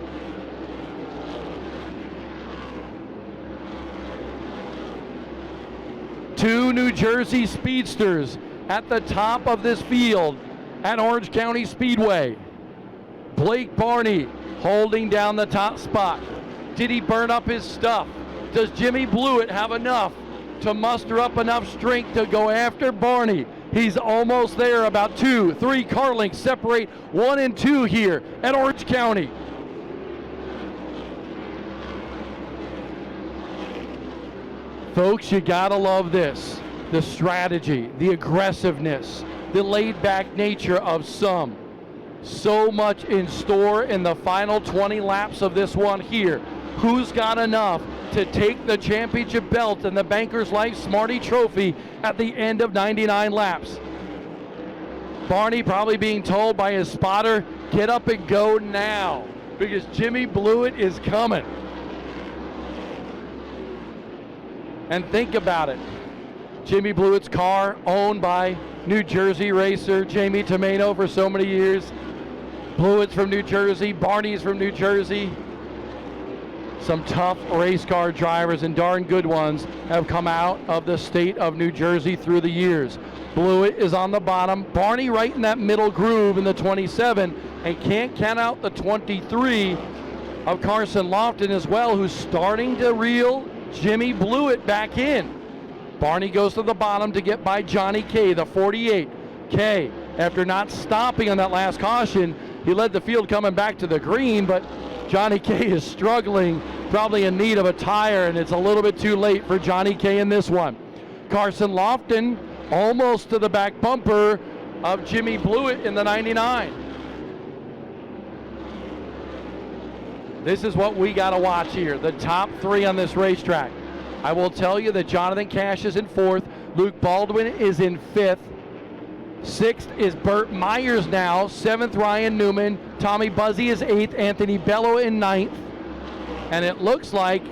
Two New Jersey speedsters at the top of this field at Orange County Speedway. Blake Barney holding down the top spot. Did he burn up his stuff? Does Jimmy Blewett have enough to muster up enough strength to go after Barney? He's almost there. About 2-3 car lengths separate 1 and 2 here at Orange County. Folks, you gotta love this. The strategy, the aggressiveness, the laid-back nature of some. So much in store in the final 20 laps of this one here. Who's got enough to take the championship belt and the Banker's Life Smarty Trophy at the end of 99 laps. Barney probably being told by his spotter, get up and go now, because Jimmy Blewett is coming. And think about it. Jimmy Blewett's car, owned by New Jersey racer Jamie Tomato for so many years. Blewett's from New Jersey, Barney's from New Jersey. Some tough race car drivers and darn good ones have come out of the state of New Jersey through the years. Blewett is on the bottom, Barney right in that middle groove in the 27, and can't count out the 23 of Carson Lofton as well, who's starting to reel Jimmy Blewett back in. Barney goes to the bottom to get by Johnny K, the 48. K, after not stopping on that last caution, he led the field coming back to the green, but Johnny K is struggling, probably in need of a tire, and it's a little bit too late for Johnny K in this one. Carson Lofton almost to the back bumper of Jimmy Blewett in the 99. This is what we got to watch here, the top three on this racetrack. I will tell you that Jonathan Cash is in fourth, Luke Baldwin is in fifth, sixth is Burt Myers now, seventh Ryan Newman, Tommy Buzzy is eighth, Anthony Bello in ninth, and it looks like,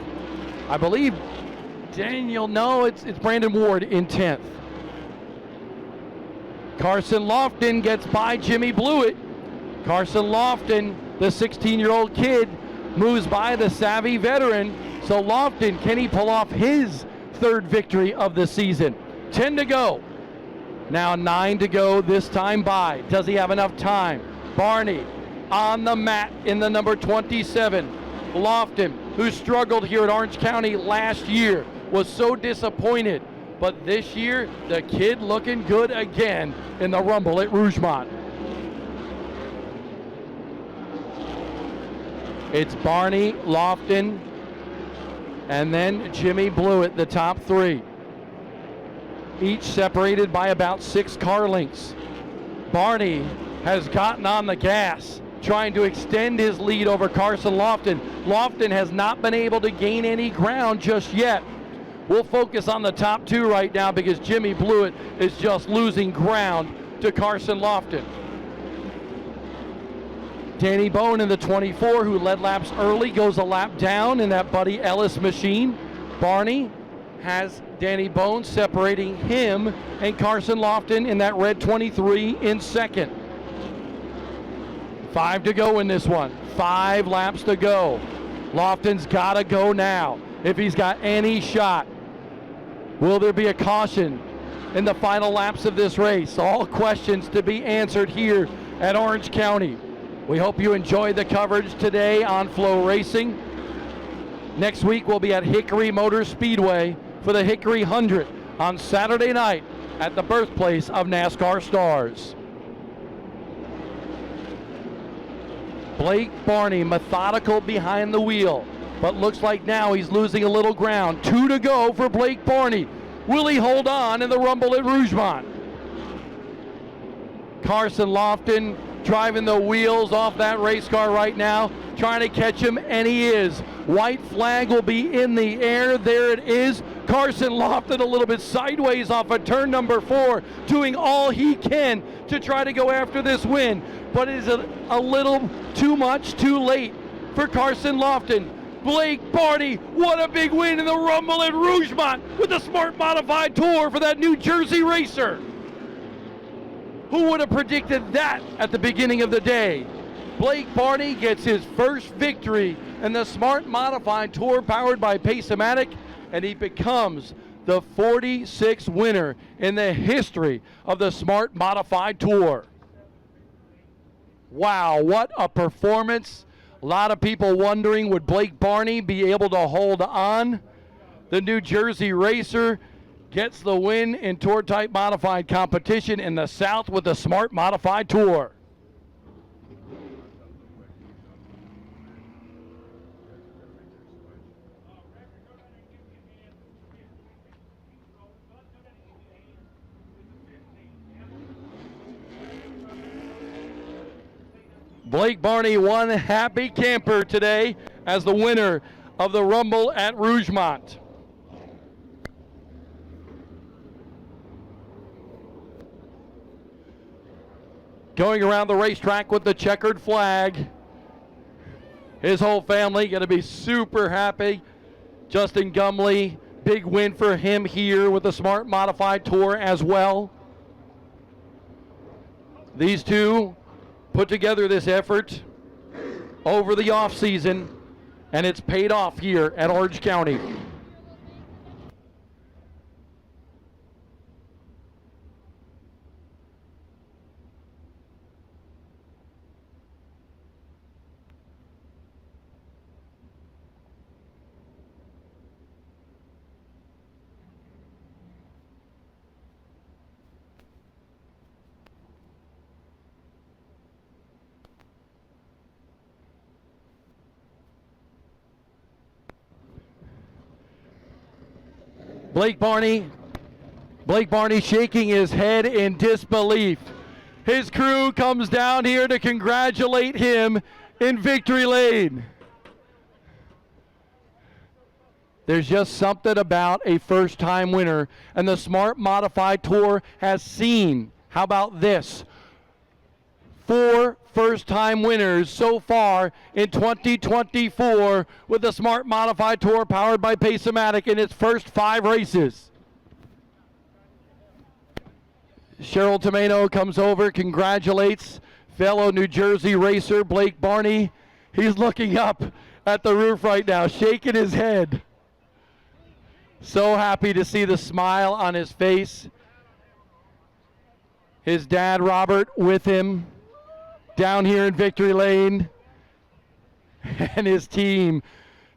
I believe, it's Brandon Ward in 10th. Carson Lofton gets by Jimmy Blewett. Carson Lofton, the 16-year-old kid, moves by the savvy veteran. So Lofton, can he pull off his third victory of the season? 10 to go. Now 9 to go this time by. Does he have enough time? Barney on the mat in the number 27. Lofton, who struggled here at Orange County last year, was so disappointed. But this year, the kid looking good again in the Rumble at Rougemont. It's Barney, Lofton, and then Jimmy Blewett, the top three. Each separated by about 6 car lengths. Barney has gotten on the gas, trying to extend his lead over Carson Lofton. Lofton has not been able to gain any ground just yet. We'll focus on the top two right now because Jimmy Blewett is just losing ground to Carson Lofton. Danny Bone in the 24, who led laps early, goes a lap down in that Buddy Ellis machine. Barney has Danny Bone separating him and Carson Lofton in that red 23 in second. 5 to go in this one. 5 laps to go. Lofton's got to go now if he's got any shot. Will there be a caution in the final laps of this race? All questions to be answered here at Orange County. We hope you enjoyed the coverage today on Flow Racing. Next week we'll be at Hickory Motor Speedway for the Hickory 100 on Saturday night at the birthplace of NASCAR stars. Blake Barney, methodical behind the wheel, but looks like now he's losing a little ground. 2 to go for Blake Barney. Will he hold on in the Rumble at Rougemont? Carson Lofton driving the wheels off that race car right now, trying to catch him, and he is. White flag will be in the air. There it is. Carson Lofton a little bit sideways off of turn number 4, doing all he can to try to go after this win, but it is a little too much too late for Carson Lofton. Blake Barney, what a big win in the Rumble at Rougemont with the Smart Modified Tour for that New Jersey racer. Who would have predicted that at the beginning of the day? Blake Barney gets his first victory in the Smart Modified Tour powered by Pace-O-Matic, and he becomes the 46th winner in the history of the Smart Modified Tour. Wow, what a performance. A lot of people wondering, would Blake Barney be able to hold on? The New Jersey racer gets the win in Tour-type modified competition in the South with the Smart Modified Tour. Blake Barney, one happy camper today as the winner of the Rumble at Rougemont. Going around the racetrack with the checkered flag. His whole family going to be super happy. Justin Gumley, big win for him here with the Smart Modified Tour as well. These two put together this effort over the off season, and it's paid off here at Orange County. Blake Barney shaking his head in disbelief. His crew comes down here to congratulate him in victory lane. There's just something about a first-time winner, and the Smart Modified Tour has seen, how about this, 4 first-time winners so far in 2024 with the Smart Modified Tour powered by Pace-O-Matic in its first 5 races. Cheryl Tomeno comes over, congratulates fellow New Jersey racer Blake Barney. He's looking up at the roof right now, shaking his head. So happy to see the smile on his face. His dad, Robert, with him down here in victory lane, and his team.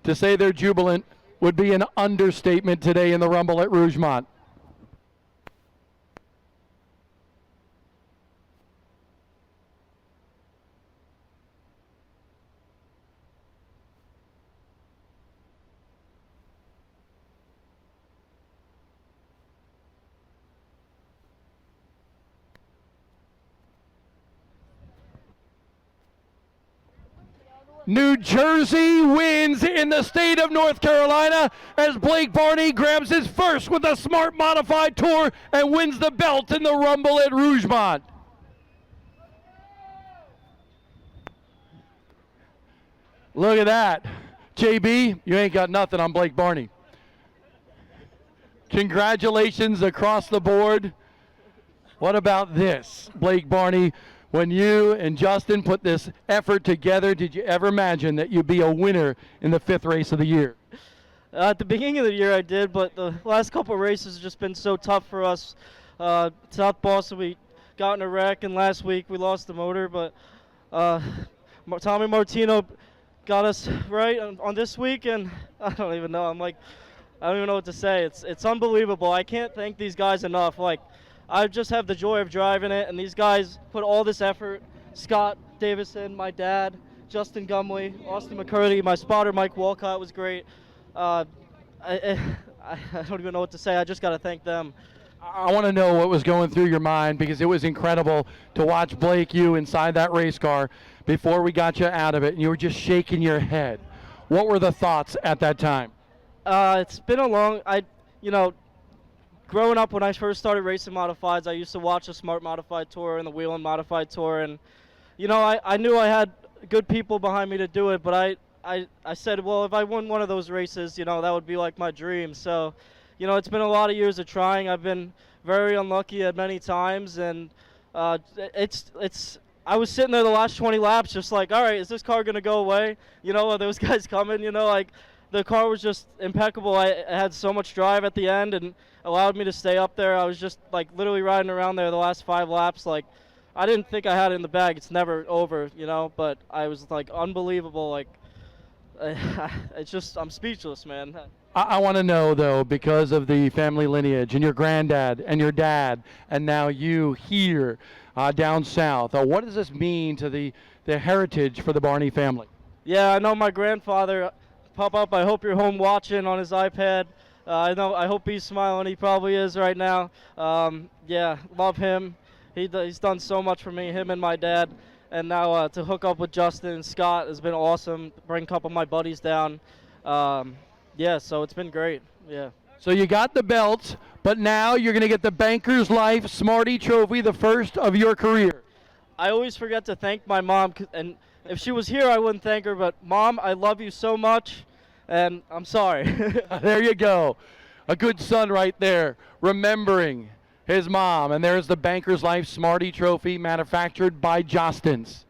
To say they're jubilant would be an understatement today in the Rumble at Rougemont. New Jersey wins in the state of North Carolina as Blake Barney grabs his first with the Smart Modified Tour and wins the belt in the Rumble at Rougemont. Look at that. JB, you ain't got nothing on Blake Barney. Congratulations across the board. What about this, Blake Barney? When you and Justin put this effort together, did you ever imagine that you'd be a winner in the 5th race of the year? At the beginning of the year I did, but the last couple of races have just been so tough for us. South Boston, we got in a wreck, and last week we lost the motor, but Tommy Martino got us right on this week, and I don't even know. I don't even know what to say. It's unbelievable. I can't thank these guys enough. I just have the joy of driving it, and these guys put all this effort. Scott Davison, my dad, Justin Gumley, Austin McCurdy, my spotter Mike Walcott was great. I don't even know what to say. I just got to thank them. I want to know what was going through your mind, because it was incredible to watch Blake, you inside that race car before we got you out of it, and you were just shaking your head. What were the thoughts at that time? It's been a long, growing up when I first started racing modifieds, I used to watch the Smart Modified Tour and the Whelen Modified Tour, and I knew I had good people behind me to do it, but I said, well, if I won one of those races, that would be like my dream. So, it's been a lot of years of trying. I've been very unlucky at many times, and I was sitting there the last 20 laps just like, all right, is this car going to go away? Are those guys coming? The car was just impeccable. I had so much drive at the end and allowed me to stay up there. I was just literally riding around there the last 5 laps. I didn't think I had it in the bag. It's never over, but I was unbelievable. It's just, I'm speechless, man. I want to know, though, because of the family lineage and your granddad and your dad and now you here down south, what does this mean to the heritage for the Barney family? Yeah, I know my grandfather. Pop up, I hope you're home watching on his iPad. I hope he's smiling. He probably is right now. Yeah, love him. He's done so much for me, him and my dad. And now to hook up with Justin and Scott has been awesome. Bring a couple of my buddies down. Yeah, so it's been great. Yeah. So you got the belts, but now you're going to get the Banker's Life Smarty Trophy, the first of your career. I always forget to thank my mom, and if she was here, I wouldn't thank her. But Mom, I love you so much, and I'm sorry. There you go. A good son right there, remembering his mom. And there's the Banker's Life Smarty Trophy, manufactured by Jostens.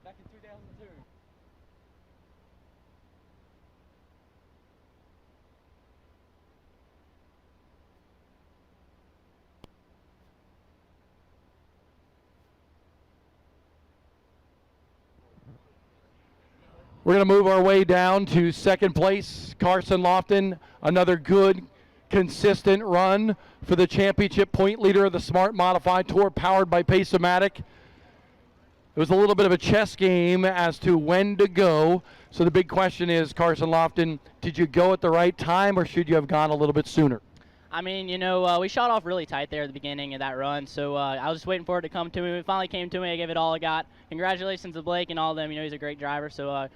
Back in 2002. We're going to move our way down to second place. Carson Lofton, another good, consistent run for the championship point leader of the Smart Modified Tour, powered by Pace-O-Matic. It was a little bit of a chess game as to when to go. So the big question is, Carson Lofton, did you go at the right time, or should you have gone a little bit sooner? I mean, we shot off really tight there at the beginning of that run, so I was just waiting for it to come to me. It finally came to me. I gave it all I got. Congratulations to Blake and all of them. He's a great driver, so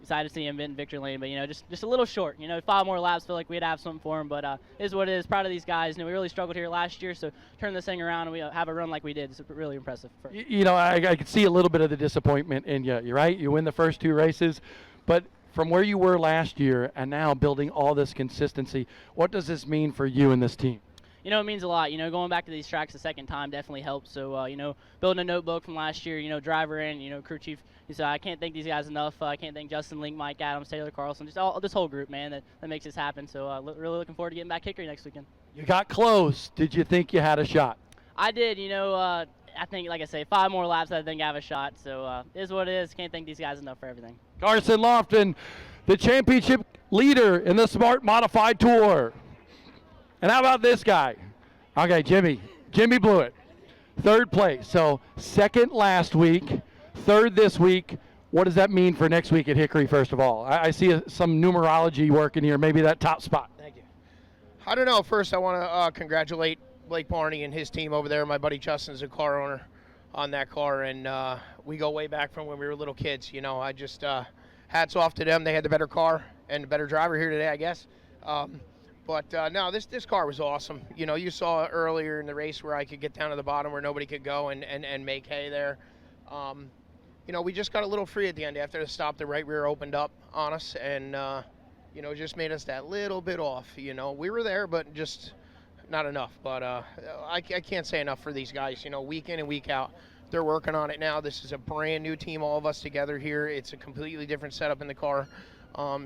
excited to see him in victory lane. But, just a little short. 5 more laps, feel like we'd have something for him, but it is what it is. Proud of these guys. We really struggled here last year, so turn this thing around and we have a run like we did. It's really impressive. I could see a little bit of the disappointment in you. You're right. You win the first 2 races, but from where you were last year and now building all this consistency, what does this mean for you and this team? It means a lot. Going back to these tracks the second time definitely helps. So, building a notebook from last year, driver in, crew chief. So I can't thank these guys enough. I can't thank Justin, Link, Mike, Adams, Taylor, Carlson, just this whole group, man, that makes this happen. So really looking forward to getting back Hickory next weekend. You got close. Did you think you had a shot? I did. I think, like I say, 5 more laps, I think I have a shot. So it is what it is. Can't thank these guys enough for everything. Carson Lofton, the championship leader in the Smart Modified Tour. And how about this guy? Okay, Jimmy blew it. 3rd place. So 2nd last week, 3rd this week. What does that mean for next week at Hickory, first of all? I see some numerology working here, maybe that top spot. Thank you. I don't know. First, I want to congratulate Blake Barney and his team over there. My buddy Justin's a car owner on that car, and we go way back from when we were little kids. I just hats off to them. They had the better car and the better driver here today, I guess. But no, this car was awesome. You saw earlier in the race where I could get down to the bottom where nobody could go and make hay there. We just got a little free at the end after the stop. The right rear opened up on us and, just made us that little bit off. We were there, but just not enough. But I can't say enough for these guys. Week in and week out, they're working on it now. This is a brand new team, all of us together here. It's a completely different setup in the car.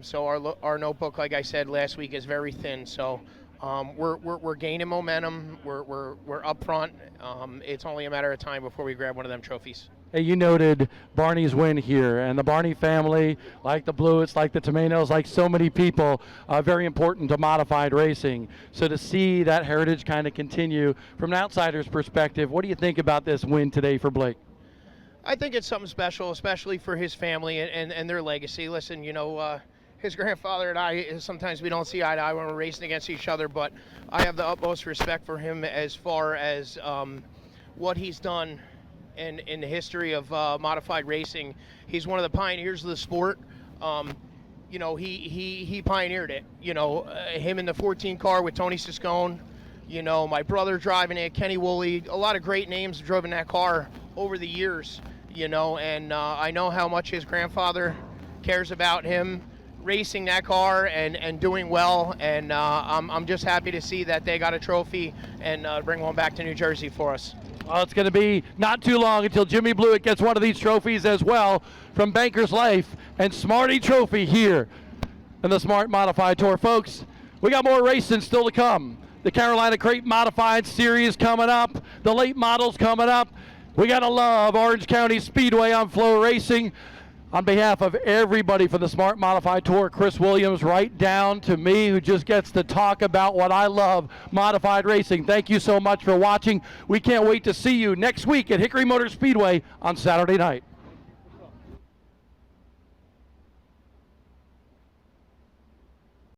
So our notebook, like I said last week, is very thin. So we're gaining momentum. We're up front. It's only a matter of time before we grab one of them trophies. Hey, you noted Barney's win here, and the Barney family, like the Blewitts, like the Tomatoes, like so many people, very important to modified racing. So to see that heritage kind of continue from an outsider's perspective, what do you think about this win today for Blake? I think it's something special, especially for his family and their legacy. Listen, his grandfather and I, sometimes we don't see eye to eye when we're racing against each other, but I have the utmost respect for him as far as what he's done in the history of modified racing. He's one of the pioneers of the sport. He pioneered it. Him in the 14 car with Tony Siscone. My brother driving it, Kenny Woolley. A lot of great names drove in that car over the years. And I know how much his grandfather cares about him racing that car and doing well. And I'm just happy to see that they got a trophy and bring one back to New Jersey for us. Well, it's going to be not too long until Jimmy Blewett gets one of these trophies as well from Banker's Life and Smarty Trophy here in the Smart Modified Tour. Folks, we got more racing still to come. The Carolina Crate Modified Series coming up. The late models coming up. We got to love Orange County Speedway on Flow Racing. On behalf of everybody for the Smart Modified Tour, Chris Williams, right down to me, who just gets to talk about what I love, modified racing. Thank you so much for watching. We can't wait to see you next week at Hickory Motor Speedway on Saturday night.